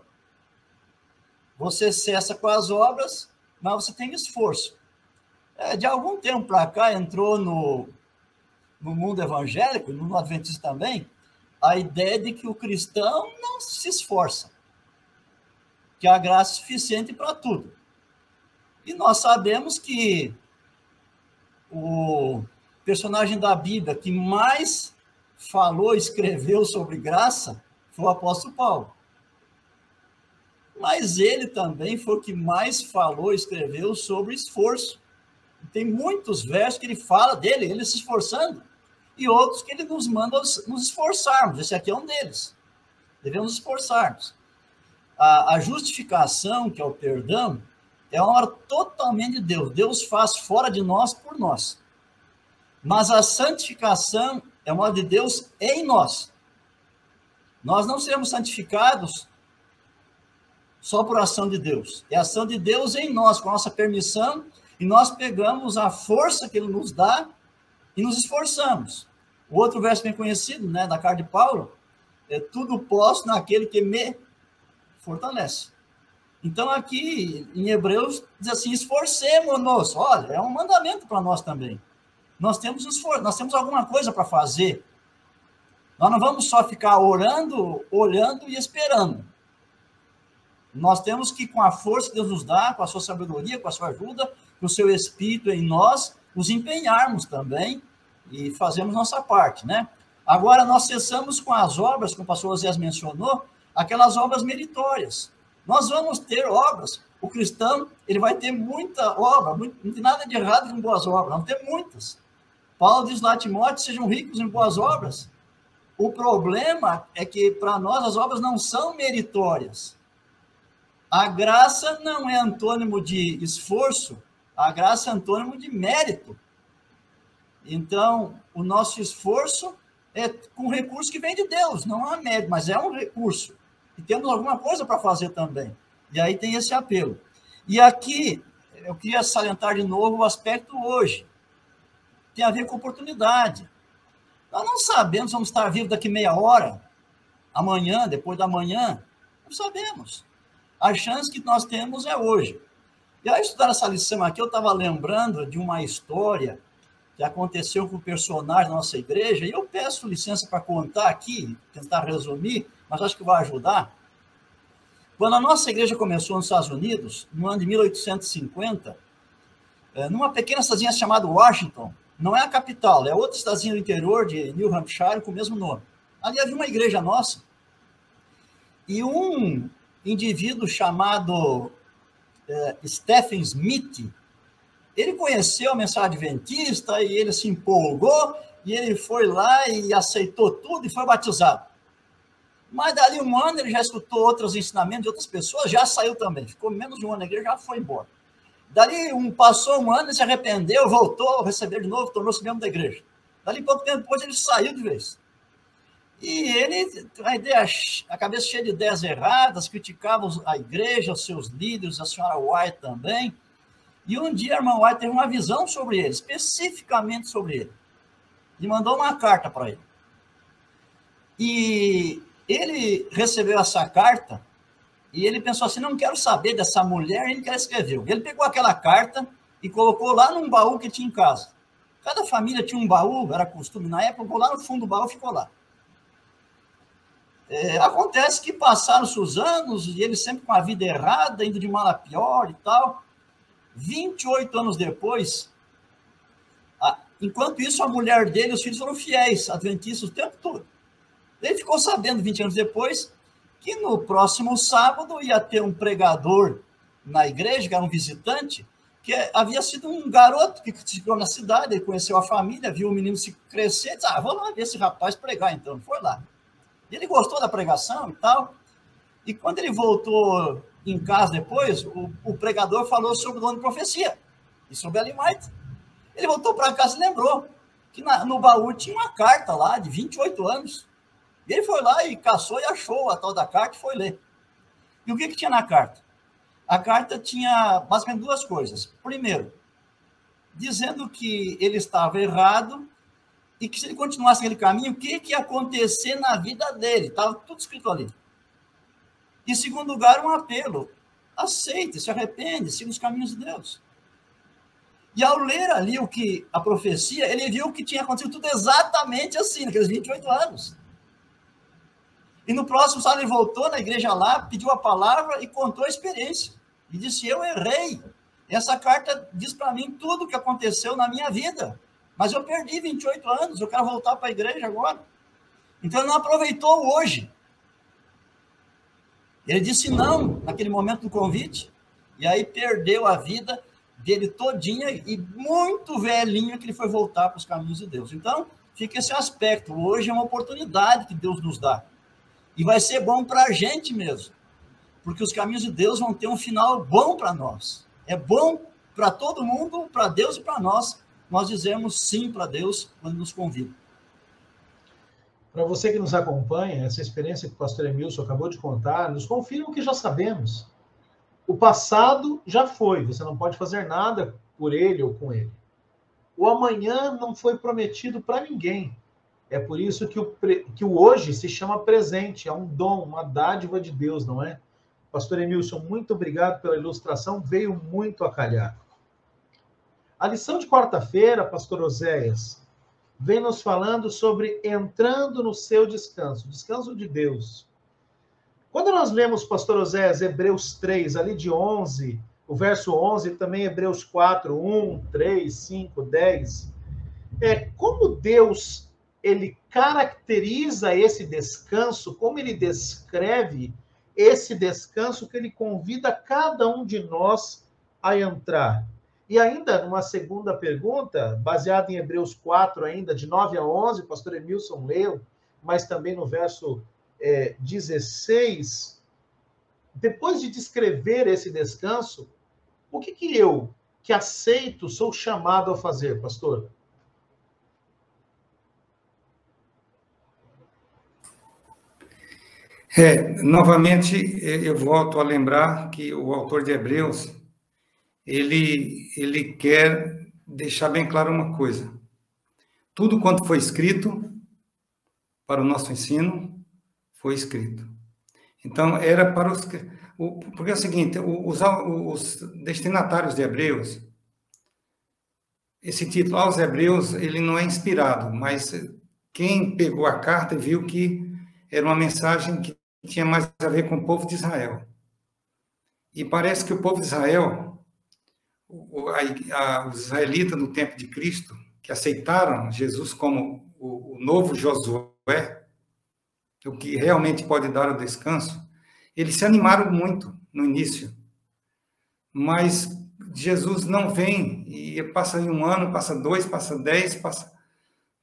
Você cessa com as obras, mas você tem esforço. De algum tempo para cá, entrou no mundo evangélico, no adventista também, a ideia de que o cristão não se esforça, que a graça é suficiente para tudo. E nós sabemos que o personagem da Bíblia que mais falou, escreveu sobre graça foi o apóstolo Paulo. Mas ele também foi o que mais falou, escreveu sobre esforço. Tem muitos versos que ele fala dele, ele se esforçando, e outros que ele nos manda nos esforçarmos. Esse aqui é um deles. Devemos esforçar-nos. A justificação, que é o perdão, é uma obra totalmente de Deus. Deus faz fora de nós, por nós. Mas a santificação é uma obra de Deus em nós. Nós não seremos santificados só por ação de Deus. É a ação de Deus em nós, com a nossa permissão, e nós pegamos a força que Ele nos dá e nos esforçamos. O outro verso bem conhecido, né, da carta de Paulo, é tudo posso naquele que me fortalece. Então, aqui em Hebreus, diz assim, esforcemo-nos. Olha, é um mandamento para nós também. Nós temos esforço, nós temos alguma coisa para fazer. Nós não vamos só ficar orando, olhando e esperando. Nós temos que, com a força que Deus nos dá, com a sua sabedoria, com a sua ajuda, com o seu Espírito em nós, nos empenharmos também e fazemos nossa parte, né? Agora, nós cessamos com as obras, como o pastor Osés mencionou, aquelas obras meritórias. Nós vamos ter obras. O cristão, ele vai ter muita obra, não tem nada de errado com boas obras, vamos ter muitas. Paulo diz lá a Timóteo, sejam ricos em boas obras. O problema é que, para nós, as obras não são meritórias. A graça não é antônimo de esforço, a graça é antônimo de mérito. Então, o nosso esforço é com recurso que vem de Deus, não há mérito, mas é um recurso. E temos alguma coisa para fazer também. E aí tem esse apelo. E aqui, eu queria salientar de novo o aspecto hoje. Tem a ver com oportunidade. Nós não sabemos se vamos estar vivos daqui meia hora, amanhã, depois da manhã. Não sabemos. A chance que nós temos é hoje. E ao estudar essa lição aqui, eu estava lembrando de uma história que aconteceu com o personagem da nossa igreja, e eu peço licença para contar aqui, tentar resumir, mas acho que vai ajudar. Quando a nossa igreja começou nos Estados Unidos, no ano de 1850, numa pequena cidadezinha chamada Washington, não é a capital, é outra cidadezinha do interior de New Hampshire com o mesmo nome. Ali havia uma igreja nossa, e um indivíduo chamado Stephen Smith, ele conheceu a mensagem adventista e ele se empolgou e ele foi lá e aceitou tudo e foi batizado. Mas dali um ano ele já escutou outros ensinamentos de outras pessoas, já saiu também, ficou menos de um ano na igreja, já foi embora. Dali passou um ano, ele se arrependeu, voltou, recebeu de novo, tornou-se membro da igreja. Dali pouco tempo depois ele saiu de vez. E ele, a cabeça cheia de ideias erradas, criticava a igreja, os seus líderes, a senhora White também. E um dia a irmã White teve uma visão sobre ele, especificamente sobre ele. E mandou uma carta para ele. E ele recebeu essa carta e ele pensou assim, não quero saber dessa mulher, ele que ela escreveu. Ele pegou aquela carta e colocou lá num baú que tinha em casa. Cada família tinha um baú, era costume na época, colocou lá no fundo do baú e ficou lá. Acontece que passaram-se os anos e ele sempre com a vida errada, indo de mal a pior e tal. 28 anos depois, enquanto isso, a mulher dele e os filhos foram fiéis, adventistas o tempo todo. Ele ficou sabendo, 20 anos depois, que no próximo sábado ia ter um pregador na igreja, que era um visitante, que havia sido um garoto que chegou na cidade, ele conheceu a família, viu o menino se crescer, disse, vou lá ver esse rapaz pregar então. Foi lá. Ele gostou da pregação e tal, e quando ele voltou em casa depois, o pregador falou sobre o dom de profecia e sobre Ellen White. Ele voltou para casa e lembrou que no baú tinha uma carta lá de 28 anos. E ele foi lá e caçou e achou a tal da carta e foi ler. E o que tinha na carta? A carta tinha basicamente duas coisas. Primeiro, dizendo que ele estava errado e que se ele continuasse aquele caminho, o que ia acontecer na vida dele? Estava tudo escrito ali. Em segundo lugar, um apelo. Aceite, se arrepende, siga os caminhos de Deus. E ao ler ali a profecia, ele viu que tinha acontecido tudo exatamente assim, naqueles 28 anos. E no próximo sábado ele voltou na igreja lá, pediu a palavra e contou a experiência. E disse, eu errei. Essa carta diz para mim tudo o que aconteceu na minha vida. Mas eu perdi 28 anos, eu quero voltar para a igreja agora. Então ele não aproveitou hoje. Ele disse não naquele momento do convite, e aí perdeu a vida dele todinha, e muito velhinho que ele foi voltar para os caminhos de Deus. Então, fica esse aspecto. Hoje é uma oportunidade que Deus nos dá. E vai ser bom para a gente mesmo. Porque os caminhos de Deus vão ter um final bom para nós. É bom para todo mundo, para Deus e para nós. Nós dizemos sim para Deus quando nos convida. Para você que nos acompanha, essa experiência que o pastor Emilson acabou de contar, nos confirma o que já sabemos. O passado já foi, você não pode fazer nada por ele ou com ele. O amanhã não foi prometido para ninguém. É por isso que o hoje se chama presente, é um dom, uma dádiva de Deus, não é? Pastor Emilson, muito obrigado pela ilustração, veio muito a calhar. A lição de quarta-feira, pastor Oséias, vem nos falando sobre entrando no seu descanso, descanso de Deus. Quando nós lemos, pastor Oséias, Hebreus 3, ali de 11, o verso 11, e também Hebreus 4, 1, 3, 5, 10, como Deus, ele caracteriza esse descanso, como ele descreve esse descanso que ele convida cada um de nós a entrar. E ainda, numa segunda pergunta, baseada em Hebreus 4, ainda, de 9 a 11, o pastor Emilson leu, mas também no verso 16, depois de descrever esse descanso, o que eu, que aceito, sou chamado a fazer, pastor? Novamente, eu volto a lembrar que o autor de Hebreus, ele quer deixar bem claro uma coisa. Tudo quanto foi escrito para o nosso ensino, foi escrito. Então, era para os... Porque é o seguinte, os destinatários de Hebreus, esse título aos Hebreus, ele não é inspirado, mas quem pegou a carta viu que era uma mensagem que tinha mais a ver com o povo de Israel. E parece que o povo de Israel, os israelitas no tempo de Cristo, que aceitaram Jesus como o novo Josué, o que realmente pode dar o descanso, eles se animaram muito no início. Mas Jesus não vem, e passa um ano, passa 2, passa 10,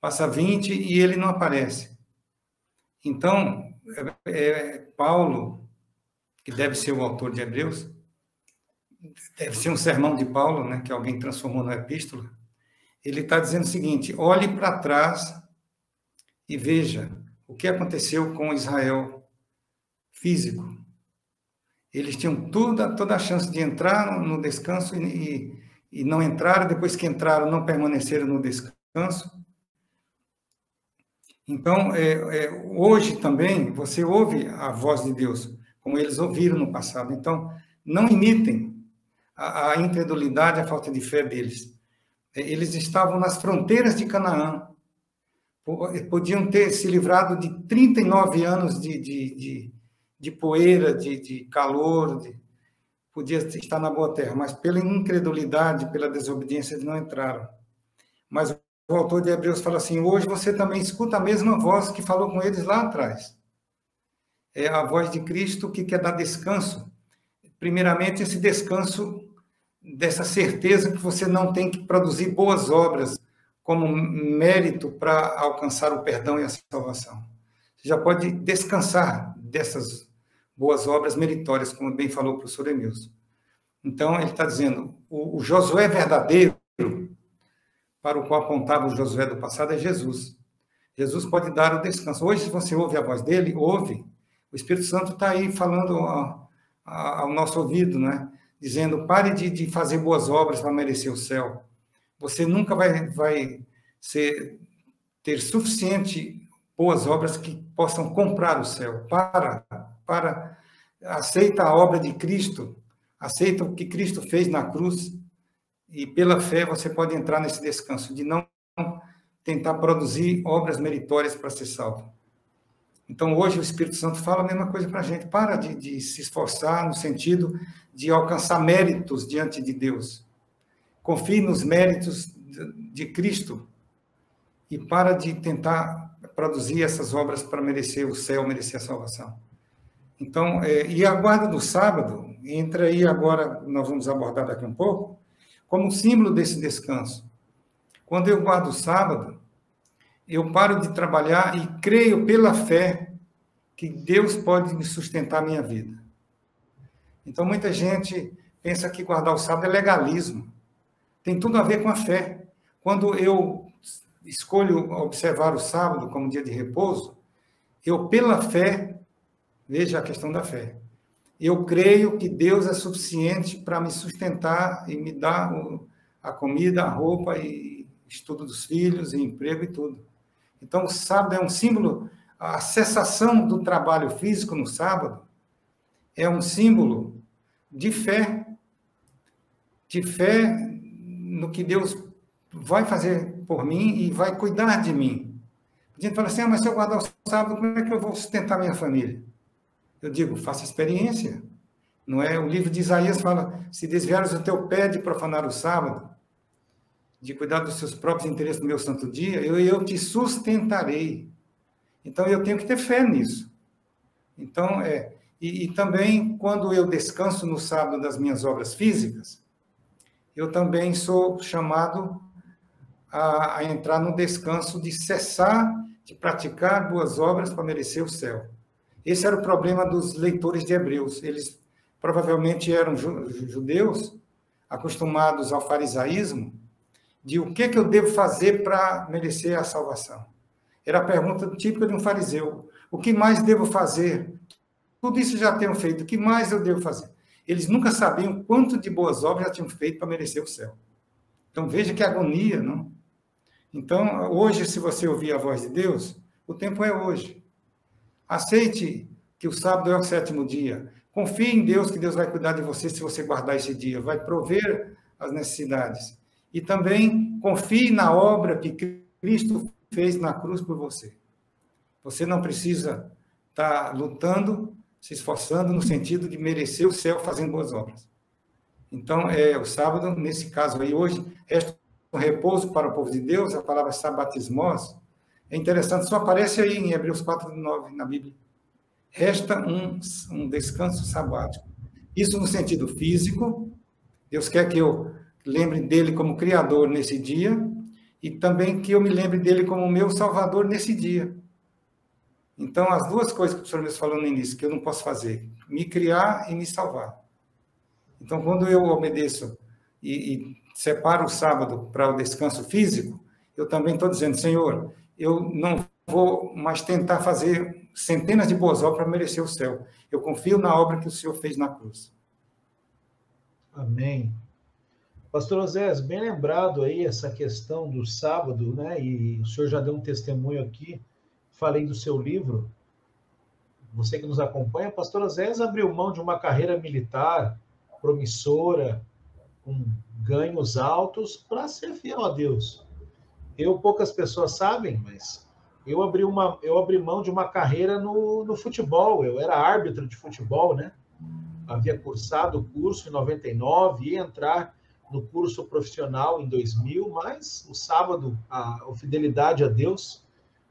passa 20, e ele não aparece. Então, Paulo, que deve ser o autor de Hebreus, deve ser um sermão de Paulo, né, que alguém transformou na epístola, ele está dizendo o seguinte: olhe para trás e veja o que aconteceu com Israel físico. Eles tinham toda a chance de entrar no descanso e não entraram, depois que entraram, não permaneceram no descanso. Então, hoje também, você ouve a voz de Deus, como eles ouviram no passado. Então, não imitem a incredulidade, a falta de fé deles. Eles estavam nas fronteiras de Canaã, podiam ter se livrado de 39 anos de poeira, de calor, podia estar na boa terra, mas pela incredulidade, pela desobediência, eles não entraram. Mas o autor de Hebreus fala assim: hoje você também escuta a mesma voz que falou com eles lá atrás. É a voz de Cristo que quer dar descanso. Primeiramente, esse descanso dessa certeza que você não tem que produzir boas obras como mérito para alcançar o perdão e a salvação. Você já pode descansar dessas boas obras meritórias, como bem falou o professor Emilson. Então, ele está dizendo, o Josué verdadeiro, para o qual apontava o Josué do passado, é Jesus. Jesus pode dar o descanso. Hoje, se você ouve a voz dele, ouve. O Espírito Santo está aí falando ao nosso ouvido, né? Dizendo, pare de fazer boas obras para merecer o céu. Você nunca vai ter suficiente boas obras que possam comprar o céu. Aceita a obra de Cristo, aceita o que Cristo fez na cruz, e pela fé você pode entrar nesse descanso, de não tentar produzir obras meritórias para ser salvo. Então, hoje o Espírito Santo fala a mesma coisa para a gente. Para de se esforçar no sentido de alcançar méritos diante de Deus. Confie nos méritos de Cristo e para de tentar produzir essas obras para merecer o céu, merecer a salvação. Então, e a guarda do sábado entra aí agora, nós vamos abordar daqui um pouco, como símbolo desse descanso. Quando eu guardo o sábado, eu paro de trabalhar e creio pela fé que Deus pode me sustentar a minha vida. Então, muita gente pensa que guardar o sábado é legalismo. Tem tudo a ver com a fé. Quando eu escolho observar o sábado como dia de repouso, eu, pela fé, veja a questão da fé, eu creio que Deus é suficiente para me sustentar e me dar a comida, a roupa e estudo dos filhos, e emprego e tudo. Então, o sábado é um símbolo, a cessação do trabalho físico no sábado é um símbolo de fé no que Deus vai fazer por mim e vai cuidar de mim. A gente fala assim, mas se eu guardar o sábado, como é que eu vou sustentar minha família? Eu digo, faça experiência. Não é? O livro de Isaías fala, se desviares o teu pé de profanar o sábado, de cuidar dos seus próprios interesses no meu santo dia, eu te sustentarei. Então, eu tenho que ter fé nisso. Então, e também, quando eu descanso no sábado das minhas obras físicas, eu também sou chamado a entrar no descanso de cessar de praticar boas obras para merecer o céu. Esse era o problema dos leitores de Hebreus. Eles provavelmente eram judeus, acostumados ao farisaísmo, de o que eu devo fazer para merecer a salvação. Era a pergunta típica de um fariseu. O que mais devo fazer? Tudo isso já tenho feito, o que mais eu devo fazer? Eles nunca sabiam quanto de boas obras já tinham feito para merecer o céu. Então, veja que agonia, não? Então, hoje, se você ouvir a voz de Deus, o tempo é hoje. Aceite que o sábado é o 7º dia. Confie em Deus, que Deus vai cuidar de você se você guardar esse dia, vai prover as necessidades. E também confie na obra que Cristo fez na cruz por você. Você não precisa estar lutando, se esforçando no sentido de merecer o céu fazendo boas obras. Então, o sábado, nesse caso aí, hoje, resta um repouso para o povo de Deus, a palavra sabatismos, é interessante, só aparece aí em Hebreus 4:9 na Bíblia. Resta um descanso sabático. Isso no sentido físico, Deus quer que eu lembre dele como Criador nesse dia, e também que eu me lembre dele como meu Salvador nesse dia. Então, as duas coisas que o professor Milson falou no início, que eu não posso fazer, me criar e me salvar. Então, quando eu obedeço e separo o sábado para o descanso físico, eu também estou dizendo, Senhor, eu não vou mais tentar fazer centenas de boas obras para merecer o céu. Eu confio na obra que o Senhor fez na cruz. Amém. Pastor Osés, bem lembrado aí essa questão do sábado, né? E o senhor já deu um testemunho aqui, falei do seu livro. Você que nos acompanha, Pastor Osés abriu mão de uma carreira militar promissora, com ganhos altos, para ser fiel a Deus. Poucas pessoas sabem, mas eu abri mão de uma carreira no futebol. Eu era árbitro de futebol, né? Havia cursado o curso em 99, ia entrar no curso profissional em 2000, mas o sábado, a fidelidade a Deus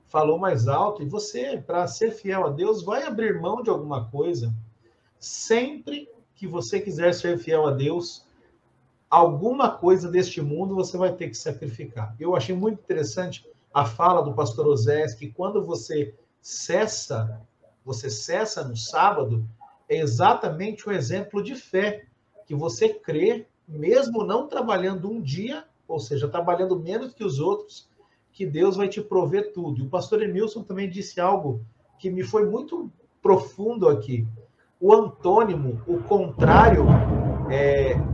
falou mais alto. E você, para ser fiel a Deus, vai abrir mão de alguma coisa. Sempre que você quiser ser fiel a Deus, alguma coisa deste mundo você vai ter que sacrificar. Eu achei muito interessante a fala do pastor Osés, que quando você cessa no sábado, é exatamente um exemplo de fé, que você crê, mesmo não trabalhando um dia, ou seja, trabalhando menos que os outros, que Deus vai te prover tudo. E o pastor Emilson também disse algo que me foi muito profundo aqui. O antônimo, o contrário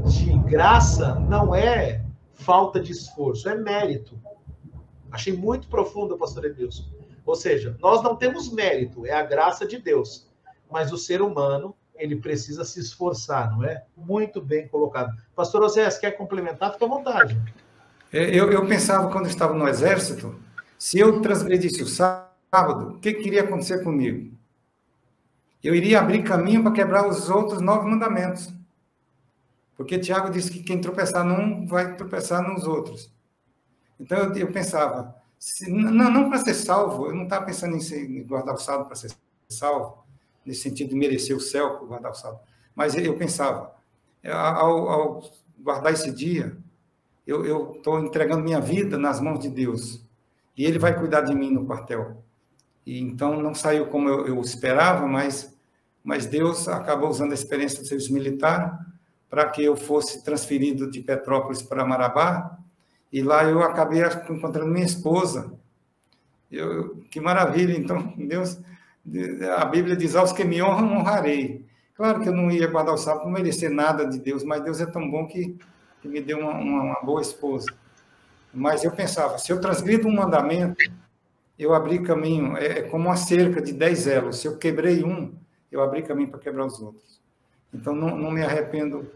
de graça, não é falta de esforço, é mérito. Achei muito profundo, pastor Emilson. Ou seja, nós não temos mérito, é a graça de Deus. Mas o ser humano, ele precisa se esforçar, não é? Muito bem colocado. Pastor Osés, quer complementar? Fica à vontade. Eu pensava, quando estava no exército, se eu transgredisse o sábado, o que iria acontecer comigo? Eu iria abrir caminho para quebrar os outros 9 mandamentos. Porque Tiago disse que quem tropeçar num vai tropeçar nos outros. Então, eu pensava, Não para ser salvo, eu não estava pensando em guardar o sábado para ser salvo, nesse sentido de merecer o céu por guardar o sábado. Mas eu pensava, ao guardar esse dia, eu estou entregando minha vida nas mãos de Deus, e Ele vai cuidar de mim no quartel. E então não saiu como eu esperava, mas Deus acabou usando a experiência do serviço militar para que eu fosse transferido de Petrópolis para Marabá, e lá eu acabei encontrando minha esposa. Que maravilha! Então, Deus, a Bíblia diz, aos que me honram, honrarei. Claro que eu não ia guardar o sábado, não merecer nada de Deus, mas Deus é tão bom que me deu uma boa esposa. Mas eu pensava, se eu transgrido um mandamento, eu abri caminho, é como uma cerca de 10 elos. Se eu quebrei um, eu abri caminho para quebrar os outros. Então, não me arrependo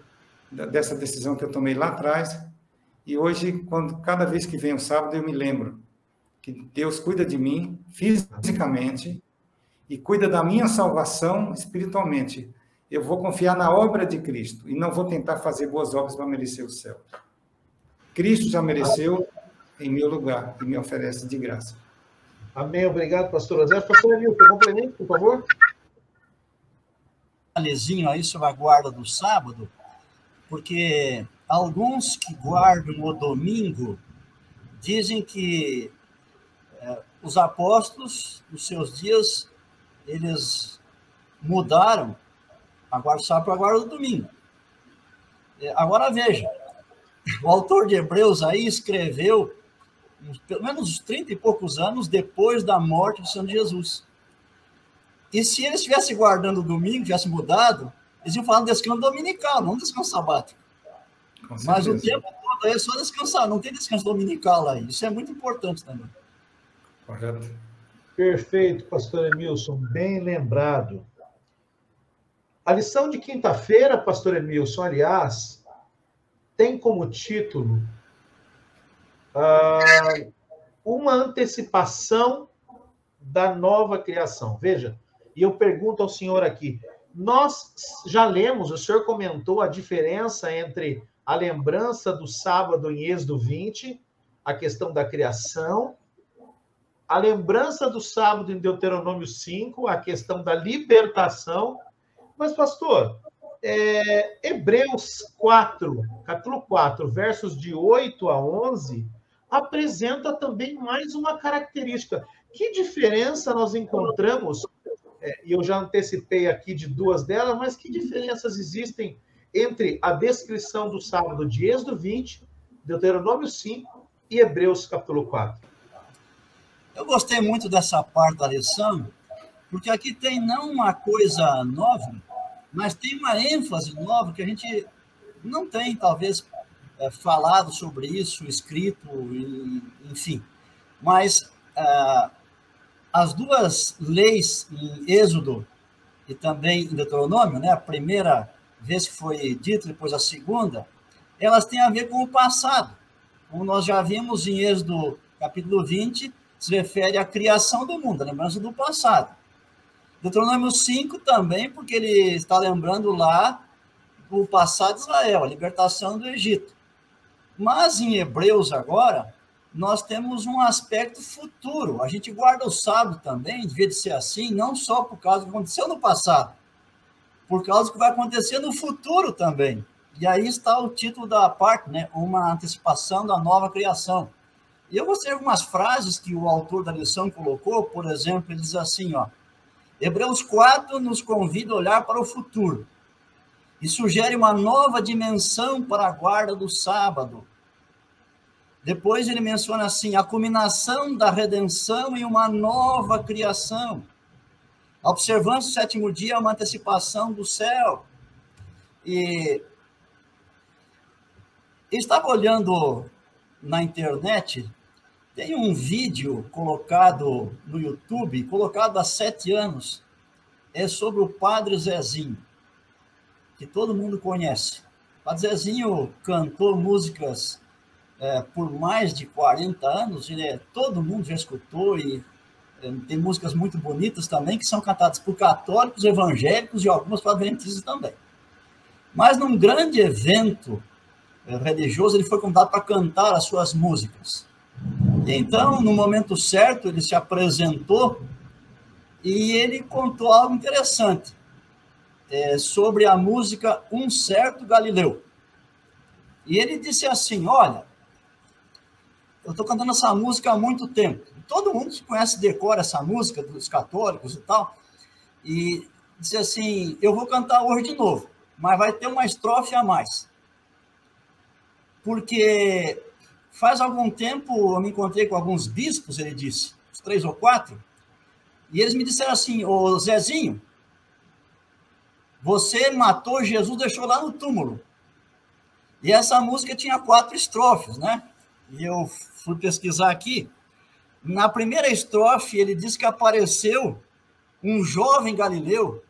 dessa decisão que eu tomei lá atrás. E hoje, cada vez que vem o sábado, eu me lembro que Deus cuida de mim fisicamente e cuida da minha salvação espiritualmente. Eu vou confiar na obra de Cristo e não vou tentar fazer boas obras para merecer o céu. Cristo já mereceu em meu lugar e me oferece de graça. Amém. Obrigado, pastor José. Pastor Emilton, complemento, por favor. Detalhezinho aí sobre a guarda do sábado, porque alguns que guardam o domingo dizem que os apóstolos, nos seus dias, eles mudaram a guarda do sábado para a guarda do domingo. Agora veja, o autor de Hebreus aí escreveu pelo menos uns 30 e poucos anos depois da morte do Senhor Jesus. E se eles estivessem guardando o domingo, tivessem mudado, eles iam falar de descanso dominical, não descanso sabático. Mas o tempo todo é só descansar, não tem descanso dominical aí. Isso é muito importante também. Correto. Perfeito, pastor Emilson, bem lembrado. A lição de quinta-feira, pastor Emilson, aliás, tem como título uma antecipação da nova criação. Veja, e eu pergunto ao senhor aqui, nós já lemos, o senhor comentou a diferença entre a lembrança do sábado em Êxodo 20, a questão da criação, a lembrança do sábado em Deuteronômio 5, a questão da libertação. Mas, pastor, Hebreus 4, capítulo 4, versos de 8 a 11, apresenta também mais uma característica. Que diferença nós encontramos, e eu já antecipei aqui de duas delas, mas que diferenças existem entre a descrição do sábado de Êxodo 20, Deuteronômio 5 e Hebreus capítulo 4? Eu gostei muito dessa parte da lição, porque aqui tem não uma coisa nova, mas tem uma ênfase nova que a gente não tem, talvez, falado sobre isso, escrito, enfim. Mas as duas leis em Êxodo e também em Deuteronômio, né, a primeira vez que foi dito, depois a segunda, elas têm a ver com o passado. Como nós já vimos em Êxodo capítulo 20, se refere à criação do mundo, a lembrança do passado. Deuteronômio 5 também, porque ele está lembrando lá o passado de Israel, a libertação do Egito. Mas em Hebreus agora, nós temos um aspecto futuro. A gente guarda o sábado também, devia de ser assim, não só por causa do que aconteceu no passado, por causa do que vai acontecer no futuro também. E aí está o título da parte, né? Uma antecipação da nova criação. E eu gostei de algumas frases que o autor da lição colocou, por exemplo, ele diz assim, ó, Hebreus 4 nos convida a olhar para o futuro e sugere uma nova dimensão para a guarda do sábado. Depois ele menciona assim, a culminação da redenção em uma nova criação. A observância do sétimo dia é uma antecipação do céu. E eu estava olhando na internet, tem um vídeo colocado no YouTube, colocado há 7 anos, é sobre o Padre Zezinho, que todo mundo conhece. O Padre Zezinho cantou músicas por mais de 40 anos, todo mundo já escutou, e tem músicas muito bonitas também, que são cantadas por católicos, evangélicos e algumas por adventistas também. Mas num grande evento religioso, ele foi convidado para cantar as suas músicas. Então, no momento certo, ele se apresentou e ele contou algo interessante sobre a música Um Certo Galileu. E ele disse assim, olha, eu estou cantando essa música há muito tempo. Todo mundo conhece, decora essa música dos católicos e tal. E disse assim, eu vou cantar hoje de novo, mas vai ter uma estrofe a mais. Porque faz algum tempo eu me encontrei com alguns bispos, ele disse, uns 3 ou 4, e eles me disseram assim, ô Zezinho, você matou Jesus, deixou lá no túmulo. E essa música tinha 4 estrofes, né? E eu fui pesquisar aqui. Na primeira estrofe, ele diz que apareceu um jovem galileu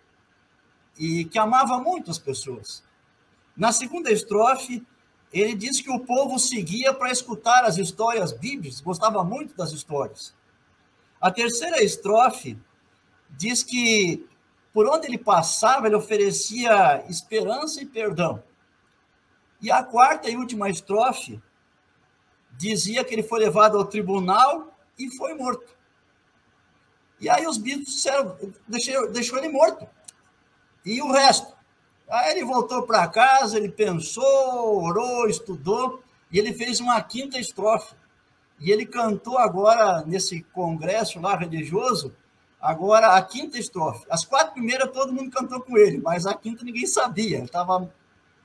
e que amava muito as pessoas. Na segunda estrofe, ele diz que o povo seguia para escutar as histórias bíblicas, gostava muito das histórias. A terceira estrofe diz que por onde ele passava, ele oferecia esperança e perdão. E a quarta e última estrofe dizia que ele foi levado ao tribunal e foi morto. E aí os bispos disseram, deixou ele morto. E o resto? Aí ele voltou para casa, ele pensou, orou, estudou, e ele fez uma 5ª estrofe. E ele cantou agora, nesse congresso lá religioso, agora a 5ª estrofe. As 4 primeiras todo mundo cantou com ele, mas a 5ª ninguém sabia. Ele estava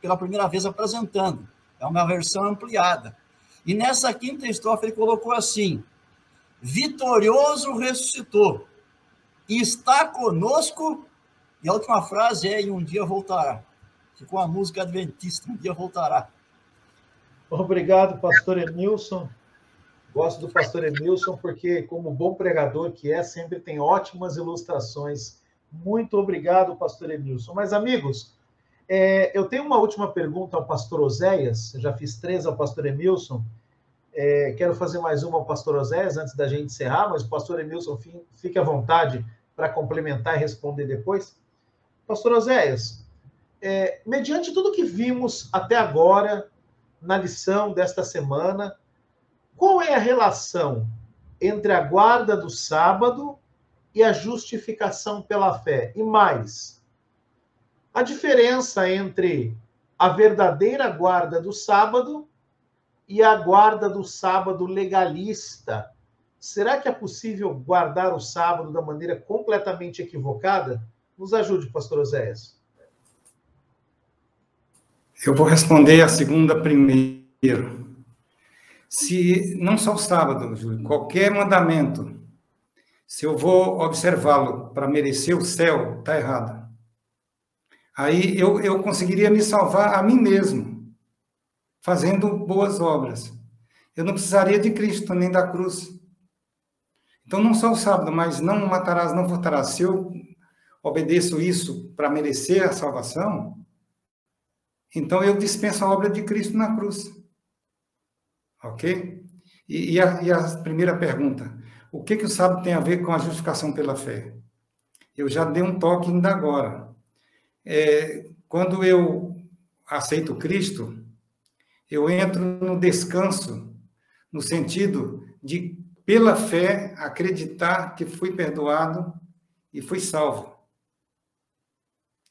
pela primeira vez apresentando. É uma versão ampliada. E nessa 5ª estrofe ele colocou assim, vitorioso ressuscitou, está conosco, e a última frase é, e um dia voltará. Ficou a música adventista, um dia voltará. Obrigado, pastor Emilson. Gosto do pastor Emilson, porque, como bom pregador que é, sempre tem ótimas ilustrações. Muito obrigado, pastor Emilson. Mas, amigos, eu tenho uma última pergunta ao pastor Oséias. Eu já fiz 3 ao pastor Emilson. Quero fazer mais uma ao pastor Oséias antes da gente encerrar, mas o pastor Emilson fique à vontade para complementar e responder depois. Pastor Oséias, mediante tudo que vimos até agora na lição desta semana, qual é a relação entre a guarda do sábado e a justificação pela fé? E mais, a diferença entre a verdadeira guarda do sábado e a guarda do sábado legalista. Será que é possível guardar o sábado da maneira completamente equivocada? Nos ajude, pastor Oséias. Eu vou responder a segunda primeiro. Se não só o sábado, Júlio, qualquer mandamento, se eu vou observá-lo para merecer o céu, está errado. Aí eu conseguiria me salvar a mim mesmo, fazendo boas obras. Eu não precisaria de Cristo, nem da cruz. Então, não só o sábado, mas não matarás, não furtarás. Se eu obedeço isso para merecer a salvação, então eu dispenso a obra de Cristo na cruz. Ok? E a primeira pergunta, o que o sábado tem a ver com a justificação pela fé? Eu já dei um toque ainda agora. Quando eu aceito Cristo, eu entro no descanso, no sentido de, pela fé, acreditar que fui perdoado e fui salvo.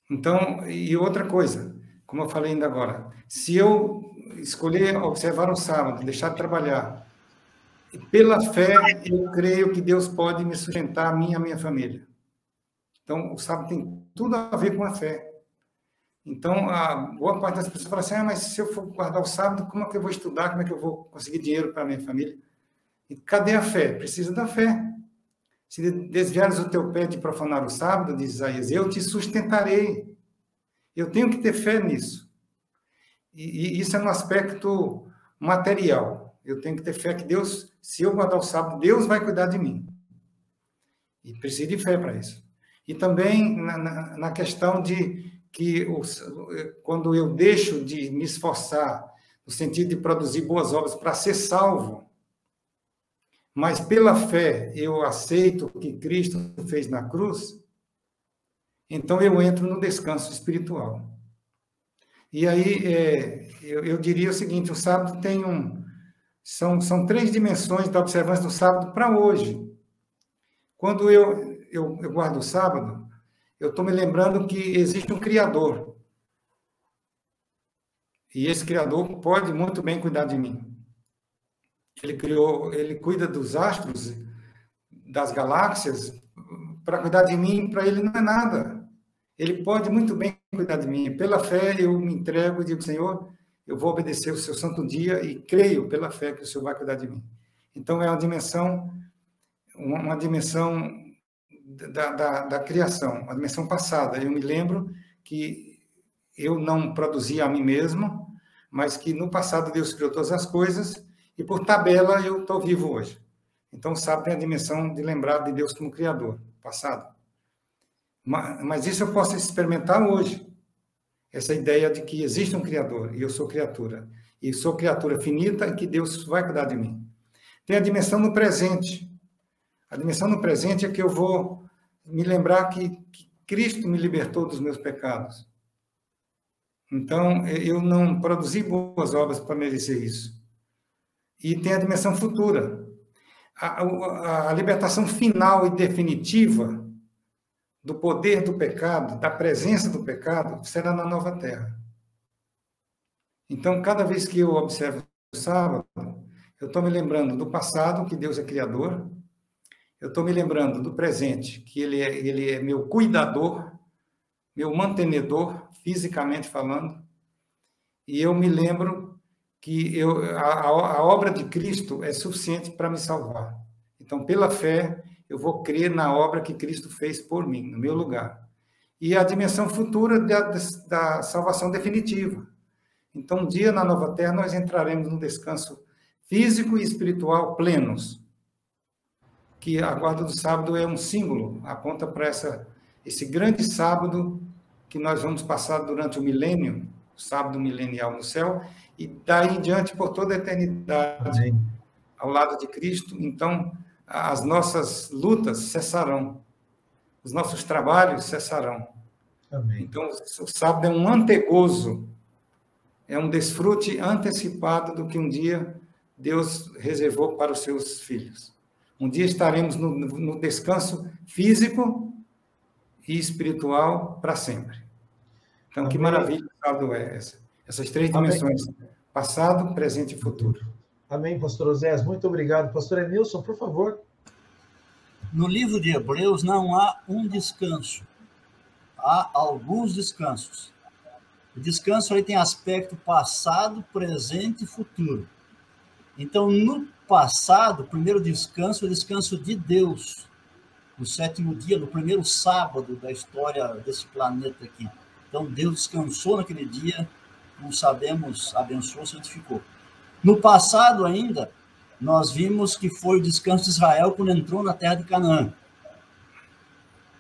Então, e outra coisa, como eu falei ainda agora, se eu escolher observar o sábado, deixar de trabalhar, pela fé, eu creio que Deus pode me sustentar, a mim e a minha família. Então, o sábado tem tudo a ver com a fé. Então, a boa parte das pessoas fala assim, mas se eu for guardar o sábado, como é que eu vou estudar? Como é que eu vou conseguir dinheiro para a minha família? E cadê a fé? Precisa da fé. Se desviares o teu pé de profanar o sábado, diz Isaías, eu te sustentarei. Eu tenho que ter fé nisso. E isso é no aspecto material. Eu tenho que ter fé que Deus, se eu guardar o sábado, Deus vai cuidar de mim. E preciso de fé para isso. E também na questão de que quando eu deixo de me esforçar, no sentido de produzir boas obras para ser salvo, mas pela fé eu aceito o que Cristo fez na cruz, então eu entro no descanso espiritual. E aí eu diria o seguinte, o sábado tem São 3 dimensões da observância do sábado para hoje. Quando eu guardo o sábado, eu estou me lembrando que existe um Criador. E esse Criador pode muito bem cuidar de mim. Ele cuida dos astros, das galáxias, para cuidar de mim, para ele não é nada. Ele pode muito bem cuidar de mim. Pela fé, eu me entrego e digo, Senhor, eu vou obedecer o seu santo dia e creio pela fé que o Senhor vai cuidar de mim. Então, é uma dimensão da criação, uma dimensão passada. Eu me lembro que eu não produzia a mim mesmo, mas que no passado Deus criou todas as coisas e, por tabela, eu estou vivo hoje. Então, o sábado tem a dimensão de lembrar de Deus como Criador, passado. Mas isso eu posso experimentar hoje. Essa ideia de que existe um Criador e eu sou criatura. E sou criatura finita e que Deus vai cuidar de mim. Tem a dimensão no presente. A dimensão no presente é que eu vou me lembrar que Cristo me libertou dos meus pecados. Então, eu não produzi boas obras para merecer isso. E tem a dimensão futura. A libertação final e definitiva do poder do pecado, da presença do pecado, será na nova terra. Então, cada vez que eu observo o sábado, eu estou me lembrando do passado, que Deus é criador. Eu estou me lembrando do presente, que ele é meu cuidador, meu mantenedor, fisicamente falando. E eu me lembro que a obra de Cristo é suficiente para me salvar. Então, pela fé, eu vou crer na obra que Cristo fez por mim, no meu lugar. E a dimensão futura da salvação definitiva. Então, um dia na nova terra, nós entraremos num descanso físico e espiritual plenos. Que a guarda do sábado é um símbolo, aponta para esse grande sábado que nós vamos passar durante o milênio, o sábado milenial no céu, e daí em diante por toda a eternidade. Amém. Ao lado de Cristo. Então, as nossas lutas cessarão, os nossos trabalhos cessarão. Amém. Então, o sábado é um antegozo, é um desfrute antecipado do que um dia Deus reservou para os seus filhos. Um dia estaremos no descanso físico e espiritual para sempre. Então, amém. Que maravilha o sábado é essa. Essas 3 dimensões, amém. Passado, presente e futuro. Amém, pastor Osés. Muito obrigado. Pastor Emilson, por favor. No livro de Hebreus não há um descanso. Há alguns descansos. O descanso aí tem aspecto passado, presente e futuro. Então, no passado, o primeiro descanso é o descanso de Deus. No 7º dia, no primeiro sábado da história desse planeta aqui. Então, Deus descansou naquele dia, como sabemos, abençoou, santificou. No passado ainda, nós vimos que foi o descanso de Israel quando entrou na terra de Canaã.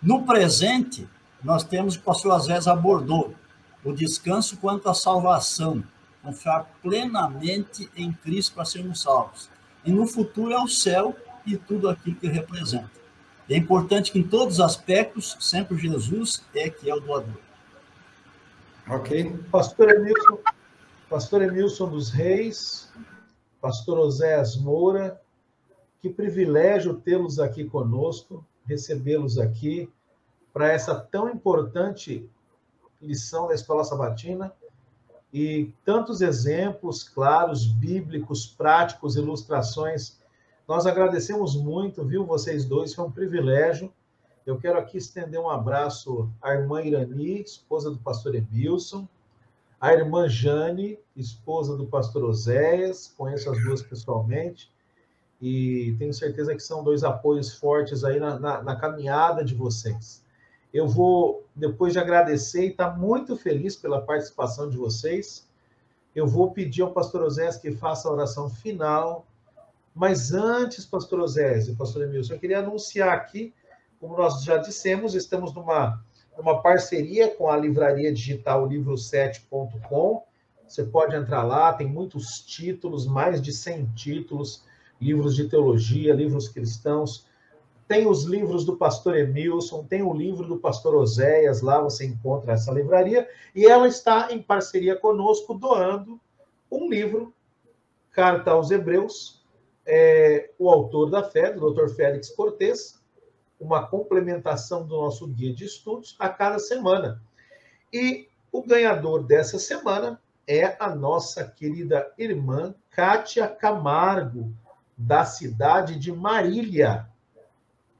No presente, nós temos o que o pastor Osés abordou, o descanso quanto à salvação, confiar plenamente em Cristo para sermos salvos. E no futuro é o céu e tudo aquilo que representa. É importante que em todos os aspectos, sempre Jesus é que é o doador. Ok. Pastor Emilson dos Reis, pastor Osés Moura, que privilégio tê-los aqui conosco, recebê-los aqui para essa tão importante lição da Escola Sabatina e tantos exemplos claros, bíblicos, práticos, ilustrações. Nós agradecemos muito, viu, vocês dois, foi um privilégio. Eu quero aqui estender um abraço à irmã Irani, esposa do pastor Emilson, a irmã Jane, esposa do pastor Oséias, conheço as duas pessoalmente, e tenho certeza que são 2 apoios fortes aí na caminhada de vocês. Eu vou, depois de agradecer e estar muito feliz pela participação de vocês, eu vou pedir ao pastor Oséias que faça a oração final, mas antes, pastor Oséias e pastor Emilson, eu queria anunciar aqui, como nós já dissemos, estamos numa parceria com a livraria digital livro7.com. Você pode entrar lá, tem muitos títulos, mais de 100 títulos, livros de teologia, livros cristãos. Tem os livros do pastor Emilson, tem o livro do pastor Oséias, lá você encontra essa livraria, e ela está em parceria conosco, doando um livro Carta aos Hebreus, o autor da fé, do Dr. Félix Cortez, uma complementação do nosso guia de estudos a cada semana. E o ganhador dessa semana é a nossa querida irmã Kátia Camargo, da cidade de Marília,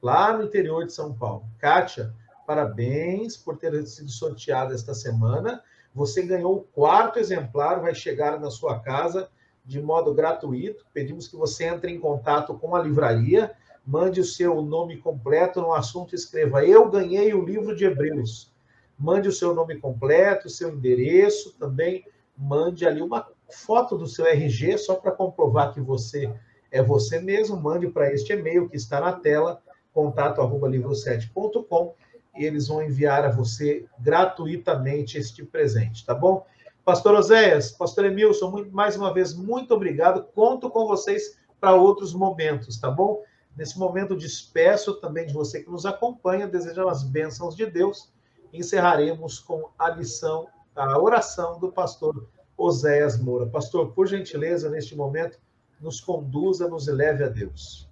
lá no interior de São Paulo. Kátia, parabéns por ter sido sorteada esta semana. Você ganhou o 4º exemplar, vai chegar na sua casa de modo gratuito. Pedimos que você entre em contato com a livraria, mande o seu nome completo no assunto, escreva: eu ganhei o livro de Hebreus. Mande o seu nome completo, o seu endereço, também mande ali uma foto do seu RG, só para comprovar que você é você mesmo. Mande para este e-mail que está na tela, contato@livro7.com, e eles vão enviar a você gratuitamente este presente, tá bom? Pastor Oséias, Pastor Emilson, mais uma vez, muito obrigado. Conto com vocês para outros momentos, tá bom? Nesse momento, despeço também de você que nos acompanha, desejando as bênçãos de Deus. Encerraremos com a lição, a oração do pastor Oséias Moura. Pastor, por gentileza, neste momento, nos conduza, nos eleve a Deus.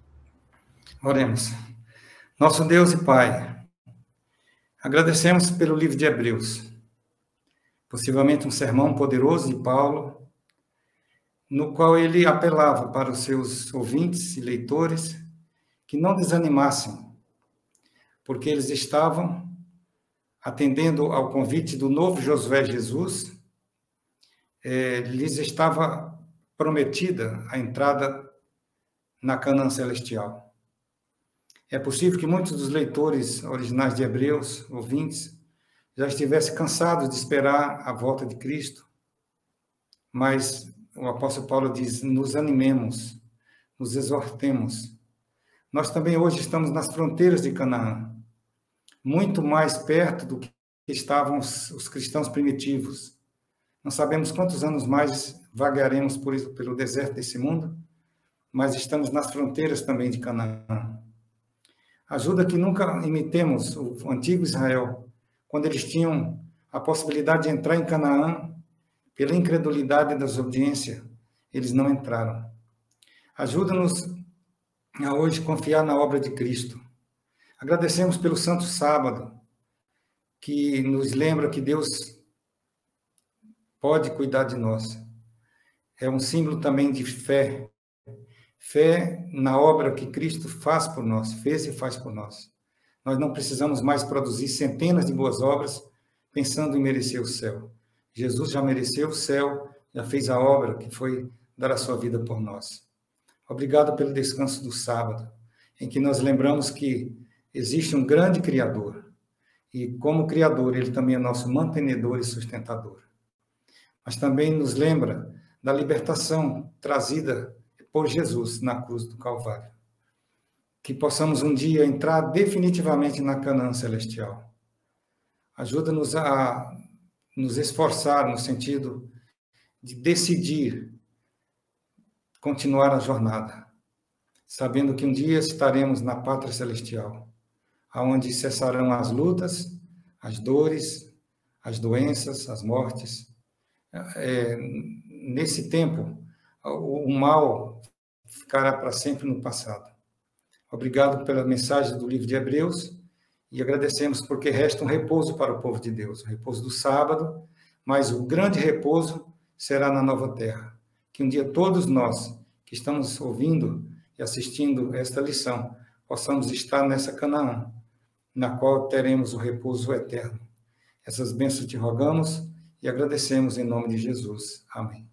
Oremos. Nosso Deus e Pai, agradecemos pelo livro de Hebreus, possivelmente um sermão poderoso de Paulo, no qual ele apelava para os seus ouvintes e leitores que não desanimassem, porque eles estavam atendendo ao convite do novo Josué Jesus. Lhes estava prometida a entrada na Canaã celestial. É possível que muitos dos leitores originais de Hebreus, ouvintes, já estivessem cansados de esperar a volta de Cristo, mas o apóstolo Paulo diz: nos animemos, nos exortemos. Nós também hoje estamos nas fronteiras de Canaã, muito mais perto do que estavam os cristãos primitivos. Não sabemos quantos anos mais vagaremos pelo deserto desse mundo, mas estamos nas fronteiras também de Canaã. Ajuda que nunca imitemos o antigo Israel, quando eles tinham a possibilidade de entrar em Canaã, pela incredulidade e desobediência, eles não entraram. Ajuda-nos a hoje confiar na obra de Cristo. Agradecemos pelo Santo Sábado, que nos lembra que Deus pode cuidar de nós. É um símbolo também de fé. Fé na obra que Cristo faz por nós, fez e faz por nós. Nós não precisamos mais produzir centenas de boas obras pensando em merecer o céu. Jesus já mereceu o céu, já fez a obra que foi dar a sua vida por nós. Obrigado pelo descanso do sábado, em que nós lembramos que existe um grande Criador. E como Criador, Ele também é nosso mantenedor e sustentador. Mas também nos lembra da libertação trazida por Jesus na cruz do Calvário. Que possamos um dia entrar definitivamente na Canaã celestial. Ajuda-nos a nos esforçar no sentido de decidir continuar a jornada, sabendo que um dia estaremos na pátria celestial, aonde cessarão as lutas, as dores, as doenças, as mortes. Nesse tempo, o mal ficará para sempre no passado. Obrigado pela mensagem do livro de Hebreus e agradecemos porque resta um repouso para o povo de Deus, o repouso do sábado, mas o grande repouso será na nova terra. Que um dia todos nós que estamos ouvindo e assistindo esta lição possamos estar nessa Canaã, na qual teremos o repouso eterno. Essas bênçãos te rogamos e agradecemos em nome de Jesus. Amém.